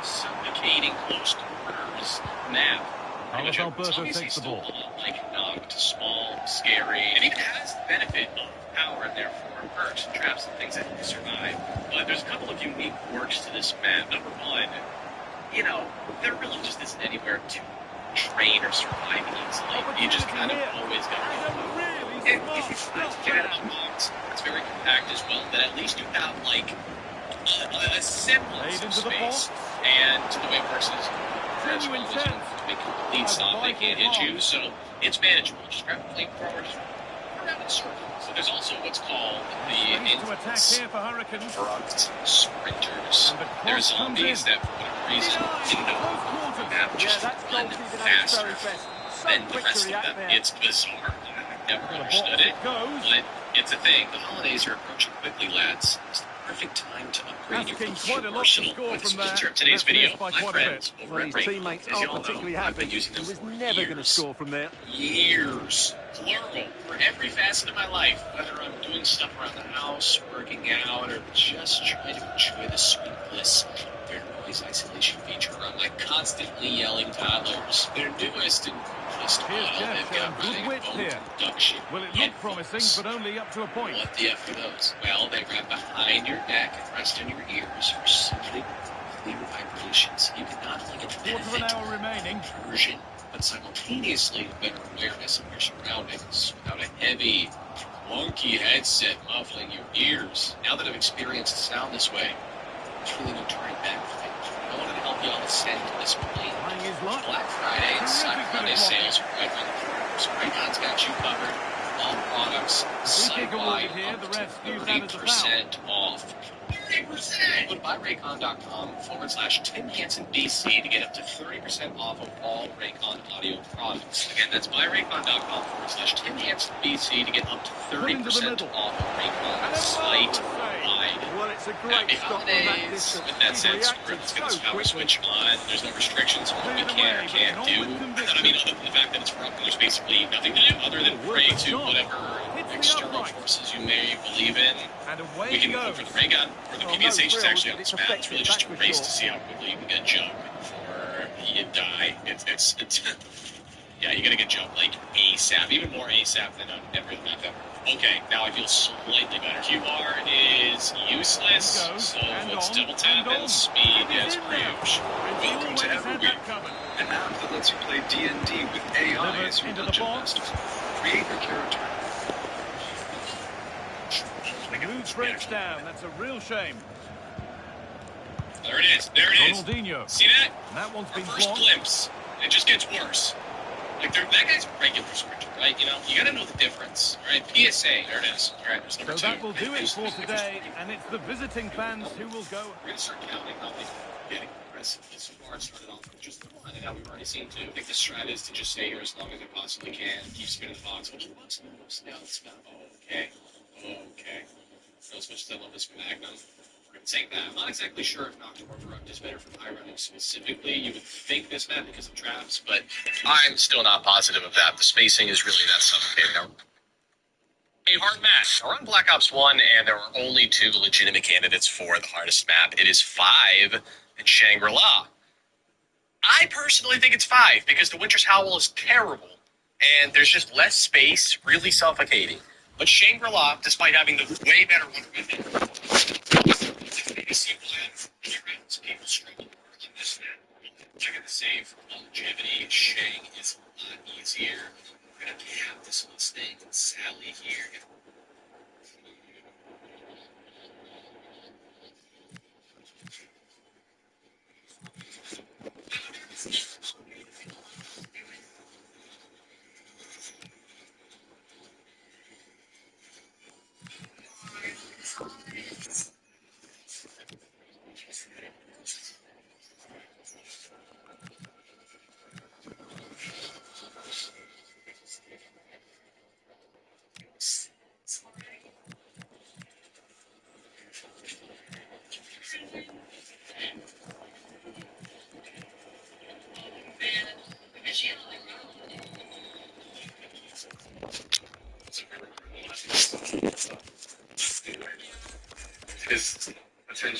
H: suffocating, close quarters map.
B: Carlos Alberto takes the ball.
H: Like knocked, small, scary. It even has the benefit of power and therefore perks and traps and things that can survive. But there's a couple of unique quirks to this map. Number one, there really just isn't anywhere to train or survive easily. You just kind of always got to if you get it unlocked, it's very compact as well. But at least you have like a semblance of space. And the way it works is to make a complete stop, they can't hit you, so it's manageable. Just grab a flamethrower, just run around in circles. So there's also what's called the Verrucht sprinters. They're zombies that, for whatever reason, the map just run faster than the rest of them. It's bizarre. I've never understood it, but it's a thing. The holidays are approaching quickly, lads. It's the perfect time to upgrade your arsenal with the sponsor of today's video, my friends over at Raycon. As you all know, I've been using them for years, plural, for every facet of my life, whether I'm doing stuff around the house, working out, or just trying to enjoy the sweet bliss of their noise isolation feature on my constantly yelling toddlers. Their newest and coolest model, they've got running bone conduction.
B: Will it look promising, but only up to a point?
H: What the F are those? Well, they wrap behind your neck and rest in your ears for simply clear vibrations. You can not only get the benefit of immersion, but simultaneously better awareness of your surroundings without a heavy, clunky headset muffling your ears. Now that I've experienced sound this way, there's really no turning back for me. I wanted to help y'all ascend to this plane. Black Friday and Cyber Monday sales are right around the corner, so Raycon's got you covered. All products site-wide up to 30% off. 30%! Go to buyraycon.com/Tim Hansen BC to get up to 30% off of all Raycon audio products. Again, that's buyraycon.com/Tim Hansen BC to get up to 30% off of Raycon site-wide. Happy holidays! With that said, let's get this power switch on. There's no restrictions on what we can or can't do. I mean, other than the fact that it's broken, there's basically nothing to do other than pray to whatever external forces you may believe in. We can go for the ray gun, or the PBSH is actually on this map. It's really just a race to see how quickly you can get jump before you die. It's yeah, you gotta get jump like ASAP, even more ASAP than on every map ever. Okay, now I feel slightly better. QR is useless, so let's double tap and speed gets Rouge.
F: Welcome to Everweek, an app that lets you play D&D with AI as your dungeon master. Create your character.
B: Rouge breaks down. That's a real shame.
H: There it is. There it is.
B: Ronaldinho.
H: See that?
B: That one's been
H: first
B: blocked.
H: glimpse. It just gets worse. Like, that guy's a regular sprinter, right? You know, you gotta know the difference, right? PSA, there it is. All right, there's number 2.
B: So that will do it for today, and it's the visiting fans who will go.
H: We're gonna start counting how many getting aggressive. So far, it started off with just 1, and now we've already seen 2. I think the strat is to just stay here as long as I possibly can. Keep spinning the box. Oh, the box moves. Now it's not. Oh, okay. Okay. Not as much as I love this Magnum. We're gonna take that. I'm not exactly sure if Nocturne or Verrucht is better for high running specifically. You would think this map because of traps, but I'm still not positive of that. The spacing is really that suffocating. A hard map. We're on Black Ops 1, and there are only 2 legitimate candidates for the hardest map. It is 5 and Shangri-La. I personally think it's 5 because the Winter's Howl is terrible, and there's just less space, really suffocating. But Shangri-La, despite having the way better one with it, people struggle on this map. Check out the save longevity. Shang is a lot easier. We're gonna cap this whole thing and Sally here.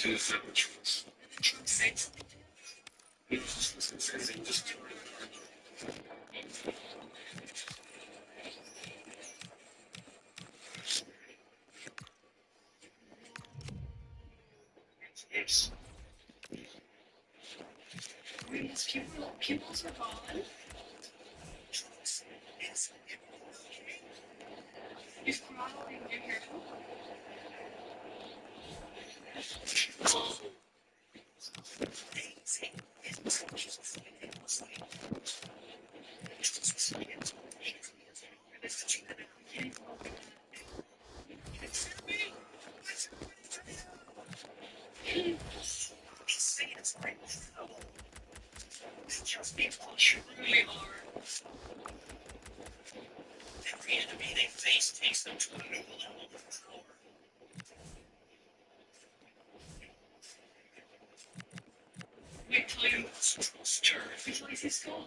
D: Washington is not the truth.
J: Trump said something.
D: Yes.
J: Pupils are gone. Is Corrado even in here too? Really are.
F: Every enemy they face takes them to a new level of power.
J: Wait till you realize he's still on.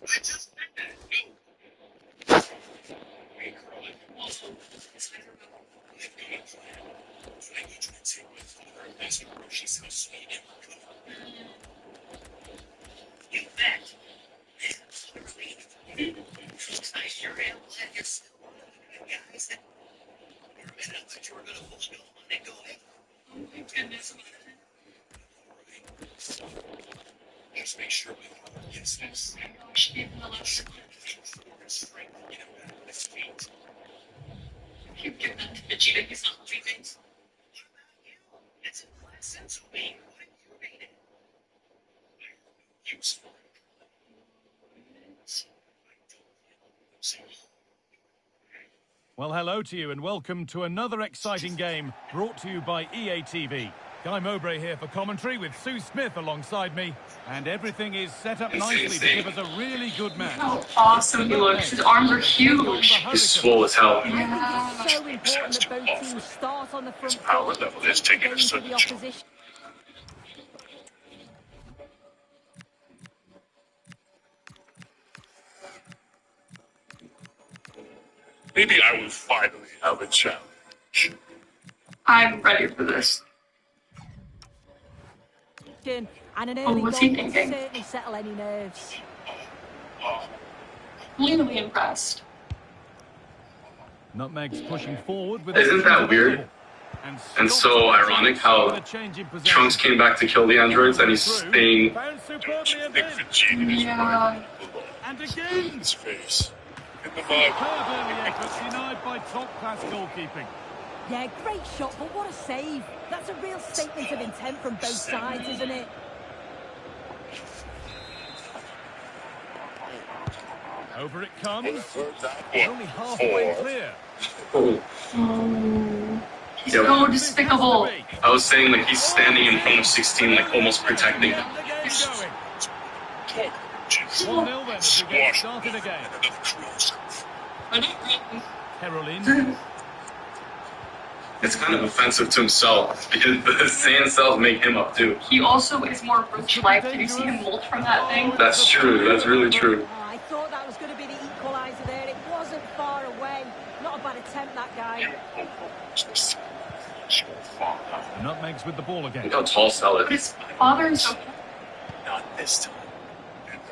F: I just did that. No. Hey, Carly. Also, it's either about I've got a plan. I need you to take my father and Master Roshi's house so he can recover. You bet. Literally. Looks nice you're able to let yourself one of the good guys that for a minute I thought you were gonna pull a no on and go ahead.
J: Oh my goodness.
F: Just make sure my father gets this.
J: Oh, she gave him the last one.
F: Strength to get him back on his feet.
J: You give that to Vegeta, he's not leaving.
F: What about you? It's a lesson to me. What have you made it? I'm useful.
B: Well, hello to you and welcome to another exciting game brought to you by EA TV. Guy Mowbray here for commentary with Sue Smith alongside me. And everything is set up nicely to give us a really good match.
J: How awesome he looks. His arms are huge.
D: He's swole as hell.
J: Yeah.
L: It's so important that both teams start on the front
D: His power
L: foot,
D: level is
L: take
D: taking
L: the
D: a
L: game to
D: sudden
L: the
D: jump.
L: opposition.
D: Maybe I will finally have a challenge.
J: I'm ready for this.
L: And an
J: Oh,
L: early
J: what's
L: goal
J: he
L: will
J: thinking?
L: certainly settle any nerves.
J: Really impressed.
B: Nutmeg's pushing forward with
D: Isn't that weird? And so ironic how Trunks came back to kill the androids and he's staying.
J: Yeah.
B: And again,
D: His face. In the
B: superb
D: mud.
B: early effort denied by top-class goalkeeping.
L: Yeah, great shot, but what a save. That's a real statement of intent from both sides, isn't it?
B: Over it comes.
D: That
B: Only halfway clear.
J: Oh. He's so despicable.
D: I was saying like he's standing in front of 16, like almost protecting him.
B: And the game's going.
F: Talk, Jim.
B: 1-0 then as we get started again.
F: Another cruise.
J: I don't really.
B: Caroline.
D: It's kind of offensive to himself because the Saiyan cells make him up too.
J: He also is more brute life. Did you see him molt from that thing?
D: That's true. That's really true.
L: I thought that was going to be the equaliser there. It wasn't far away. Not a bad attempt, that guy.
B: Nutmegs with the ball again.
D: Look how tall Cell
J: But
D: is.
J: his father is so.
F: Not this time.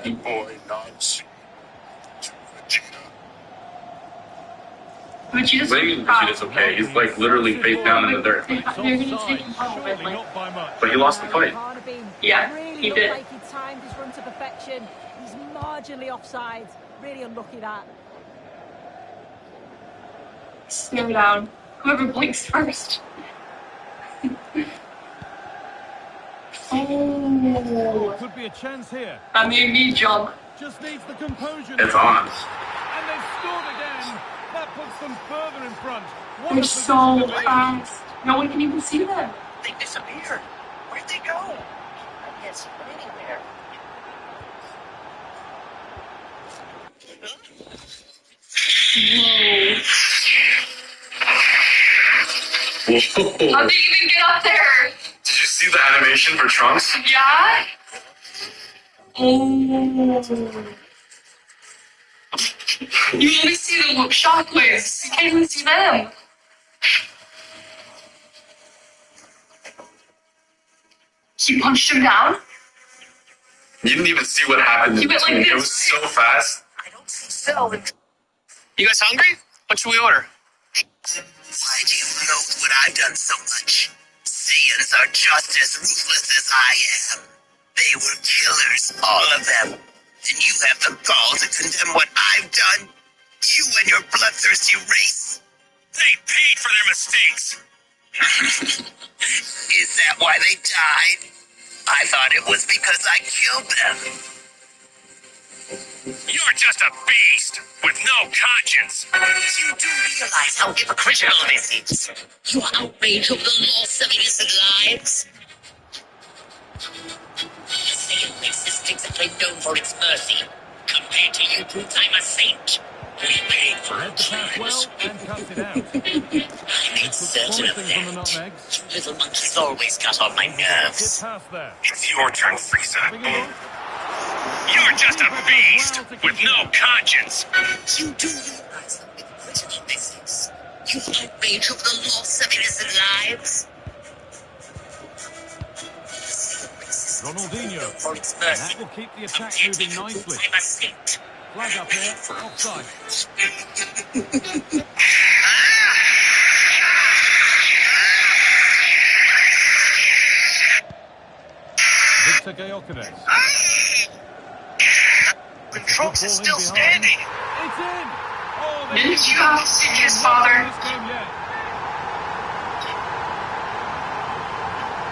F: And the boy nods to Vegeta.
J: Vegeta's
D: What do you mean Vegeta's okay? He's like literally face down in the dirt.
J: You're gonna take him home,
B: Surely
J: like,
B: not by much.
D: But he lost the fight.
J: Yeah,
L: really
J: he
L: looked
J: did.
L: like he timed his run to perfection. He's marginally offside. Really unlucky that.
J: Stare down. Whoever blinks first. Oh,
B: Could be a chance here.
J: that made me jump.
B: Just needs the composure.
D: It's on.
B: And they've scored again. That puts them further in front. What
J: They're
B: a
J: so
B: position to be in.
J: fast. No one can even see them.
I: They disappeared. Where'd they go? I can't see them anywhere.
J: Whoa. How'd they even get up there?
F: Did you see the animation for Trunks?
E: Yeah? Oh. You only see the shockwaves. You can't even see them. He punched him down?
F: You didn't even see what happened.
E: You went like this,
F: It was so fast.
I: I don't think so.
K: You guys hungry? What should we order?
I: Why do you loathe what I've done so much? Saiyans are just as ruthless as I am. They were killers, all of them. And you have the gall to condemn what I've done? You and your bloodthirsty race. They paid for their mistakes. Is that why they died? I thought it was because I killed them. You're just a beast with no conscience. You do realize how hypocritical this is. Your outrage over the loss of innocent lives. The Saiyan race is exactly known for its mercy. Compared to you brutes, I'm a saint. We paid for our crimes. I made certain of that. You little monkeys always got on my nerves.
F: It's your turn, Frieza. You're just a beast with no conscience.
I: You do realize how hypocritical this is. You outrage over the loss of innocent lives.
C: Ronaldinho.
I: For its mercy.
C: That will keep the attack moving nicely.
I: I'm a saint.
C: Flag up here. Offside. Victor Gyökeres.
I: The Trunks is still standing.
C: It's in. Oh,
E: Didn't you have to see his father?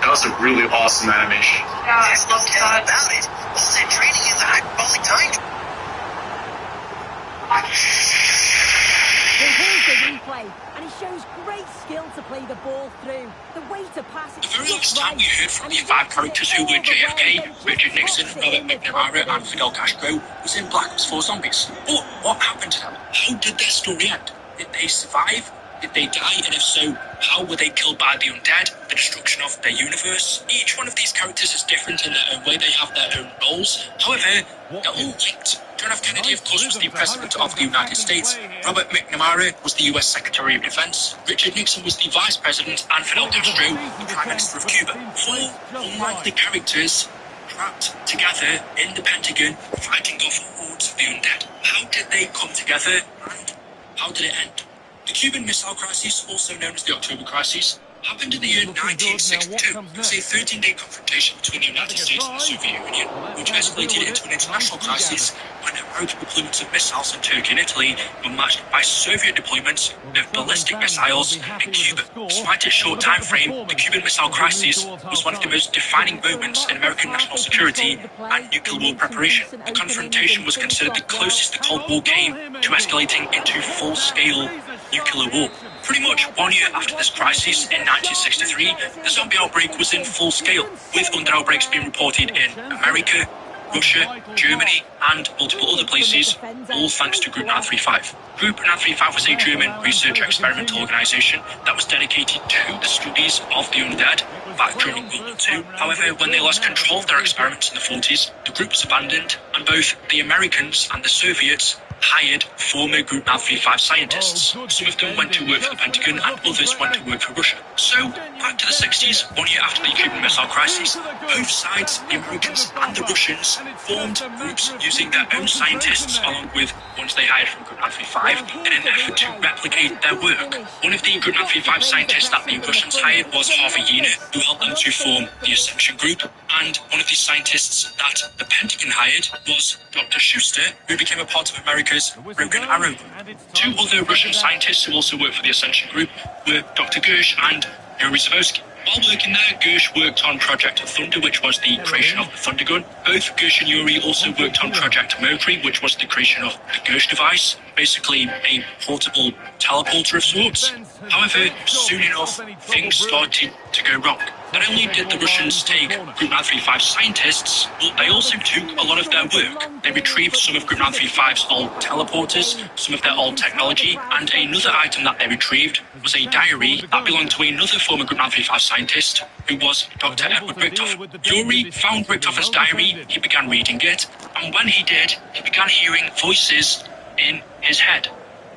F: That was a really awesome animation.
E: Yeah, I loved that.
I: About it. All that training in the hyperbolic time.
L: Well, here's the replay, and he shows great skill to play the ball through. The way to pass it.
M: The very last time we heard from the five characters who were JFK, Richard Nixon, Robert McNamara, and Fidel Castro was in Black Ops 4 Zombies. But what happened to them? How did their story end? Did they survive? Did they die? And if so, how were they killed by the undead? The destruction of their universe? Each one of these characters is different in their own way. They have their own roles. However, they're all linked. John F. Kennedy, of course, was the President of the United States. Robert McNamara was the US Secretary of Defense. Richard Nixon was the Vice President. And Fidel Castro, the Prime Minister of Cuba. Four unlikely characters trapped together in the Pentagon, fighting off hordes of the undead. How did they come together, and how did it end? The Cuban Missile Crisis, also known as the October Crisis, happened in the year 1962. It was a 13-day confrontation between the United States and the Soviet Union, which escalated into an international crisis when American deployments of missiles in Turkey and Italy were matched by Soviet deployments of ballistic missiles in Cuba. Despite its short time frame, the Cuban Missile Crisis was one of the most defining moments in American national security and nuclear war preparation. The confrontation was considered the closest the Cold War came to escalating into full-scale nuclear war. Pretty much 1 year after this crisis, in 1963, the zombie outbreak was in full scale, with under outbreaks being reported in America, Russia, Germany, and multiple other places, all thanks to Group 935. Group 935 was a German research experimental organisation that was dedicated to the studies of the undead back during World War II. However, when they lost control of their experiments in the 40s, the group was abandoned, and both the Americans and the Soviets hired former Group 935 scientists. Some of them went to work for the Pentagon and others went to work for Russia. So, back to the 60s, 1 year after the Cuban Missile Crisis, both sides, the Americans and the Russians, formed groups using their own scientists along with ones they hired from Group 935 in an effort to replicate their work. One of the Group 935 scientists that the Russians hired was Harvey Yena, who helped them to form the Ascension Group, and one of the scientists that the Pentagon hired was Dr. Schuster, who became a part of America's Broken Arrow. Two other Russian scientists who also worked for the Ascension Group were Dr. Gersh and Yuri Savosky. While working there, Gersh worked on Project Thunder, which was the creation of the Thunder Gun. Both Gersh and Yuri also worked on Project Mercury, which was the creation of the Gersh device, basically a portable teleporter of sorts. However, soon enough, things started to go wrong. Not only did the Russians take Group 935 scientists, but they also took a lot of their work. They retrieved some of Group 935's old teleporters, some of their old technology, and another item that they retrieved was a diary that belonged to another former Group 935 scientist, who was Dr. Edward Richthofen. Yuri found Richthofen's diary, he began reading it, and when he did, he began hearing voices in his head.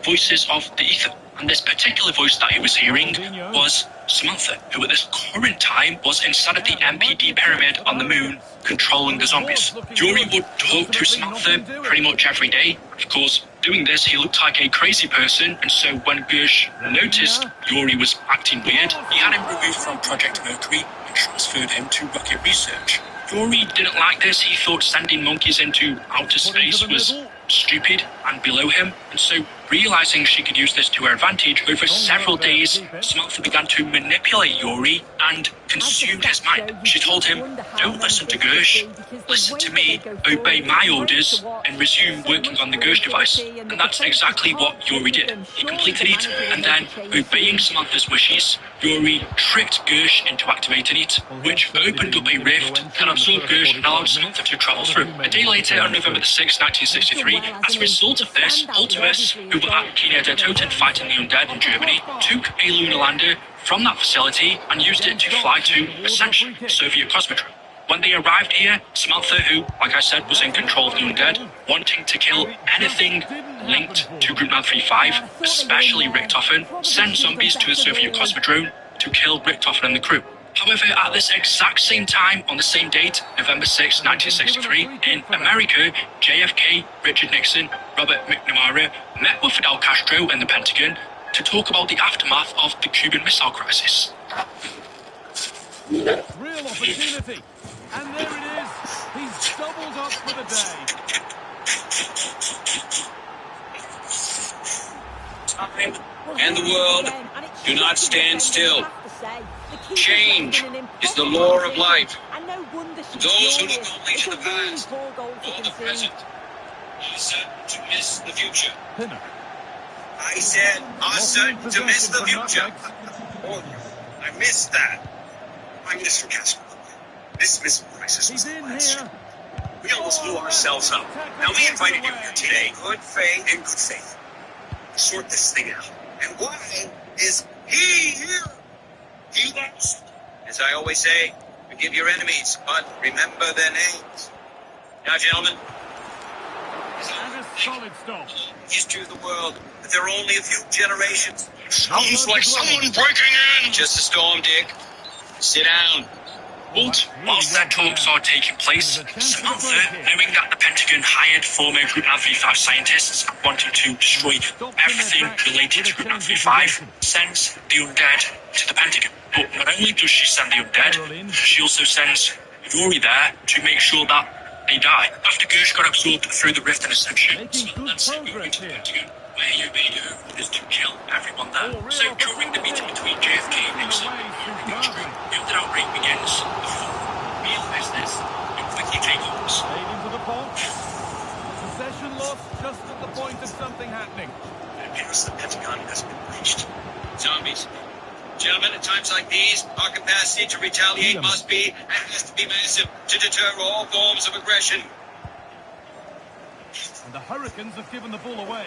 M: Voices of the ether. And this particular voice that he was hearing was Samantha, who at this current time was inside of the MPD pyramid on the moon, controlling the zombies. Yuri would talk to Samantha pretty much every day. Of course, doing this, he looked like a crazy person, and so when Gersh noticed Yuri was acting weird, he had him removed from Project Mercury and transferred him to Rocket Research. Yuri didn't like this. He thought sending monkeys into outer space was stupid and below him, and so realizing she could use this to her advantage, over several days, Samantha began to manipulate Yuri and consumed his mind. She told him, don't listen to Gersh, listen to me, obey my orders, and resume working on the Gersh device. And that's exactly what Yuri did. He completed it, and then, obeying Samantha's wishes, Yuri tricked Gersh into activating it, which opened up a rift that absorbed Gersh and allowed Samantha to travel through. A day later, on November the 6th, 1963, as a result of this, Ultimus, who were at Kiev der Toten fighting the undead in Germany, took a lunar lander from that facility and used it to fly to Ascension, Soviet Cosmodrome. When they arrived here, Samantha, who, like I said, was in control of the undead, wanting to kill anything linked to Group 935, especially Richthofen, sent zombies to the Soviet Cosmodrome to kill Richthofen and the crew. However, at this exact same time, on the same date, November 6, 1963, in America, JFK, Richard Nixon, Robert McNamara met with Fidel Castro in the Pentagon to talk about the aftermath of the Cuban Missile Crisis.
C: Real opportunity, and there it is. He's doubled up for the day.
M: Time and the world do not stand still. Change is the law of life. Those who look only to the past or the present are certain to miss the future.
F: I said are certain to miss the future. Oh, I missed that. Prime Minister Castro, this missile crisis was the last. We almost blew ourselves up. Now we invited you here today, good faith and good faith, to sort this thing out. And why is he here? You lost. As I always say, forgive your enemies, but remember their names. Now, gentlemen,
C: And a solid stop.
F: history of the world, but there are only a few generations.
M: Sounds like someone breaking in.
F: Just a storm, Dick. Sit down.
M: But whilst their talks are taking place, Samantha, knowing that the Pentagon hired former Group 935 scientists wanting to destroy everything related to Group 935, sends the undead to the Pentagon. But not only does she send the undead, she also sends Yuri there to make sure that they die. After Gersh got absorbed through the rift in Ascension, Samantha sent Yuri to the Pentagon, where he obeyed her orders to kill everyone there. So during the meeting between JFK, Nixon, and Gersh group, the undead outbreak begins. Real business and quickly take over.
C: Into the box. Possession lost just at the point of something happening.
F: It appears the Pentagon has been breached. Zombies. Gentlemen, at times like these, our capacity to retaliate must be and has to be massive to deter all forms of aggression.
C: And the Hurricanes have given the ball away.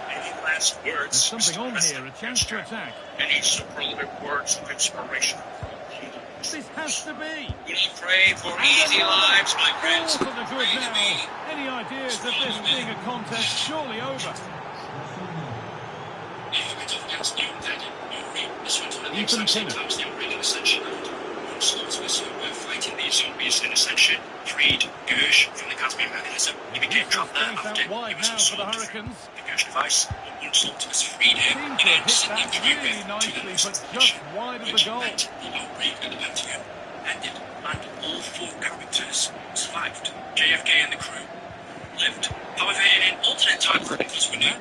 F: Any last words?
C: There's something on here, a chance to attack.
F: Any superlative words of inspiration?
C: This has to be.
F: Do not pray for easy lives, my friends.
C: All to the good now. Any ideas of this being a contest surely over?
B: Ethan Pinner.
M: Fighting these zombies in Ascension, freed Gersh from the Caspian mechanism. He became trapped there after he was absorbed through the Gersh device. Once Ultimus freed him, he then sent him through to the Ascension, which meant the outbreak at the Pentagon ended, and all four characters survived. JFK and the crew lived. However, in an alternate time frame, because we know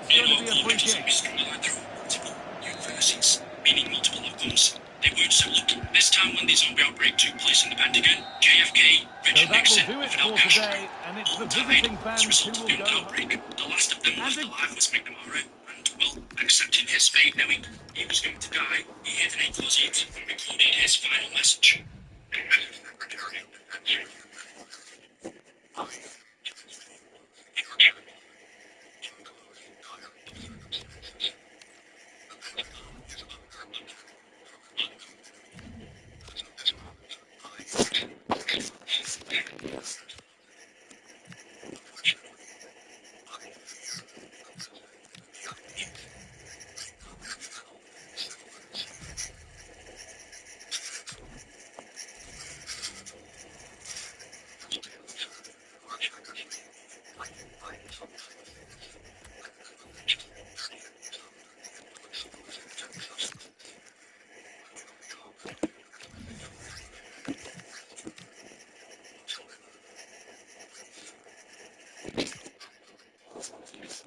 M: local zombies can be like through multiple universes, meaning multiple outcomes. They weren't so lucky. This time when the zombie outbreak took place in the Pentagon, JFK, Richard Nixon, and Fidel Castro all died as a result of the outbreak. The last of them left alive was McNamara, and, well, accepting his fate, knowing he was going to die, he hid in a closet and recorded his final message.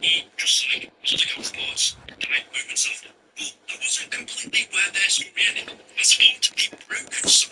M: He, just like other counterparts, died moments after. But that wasn't completely where their story ended. As far to the broken side.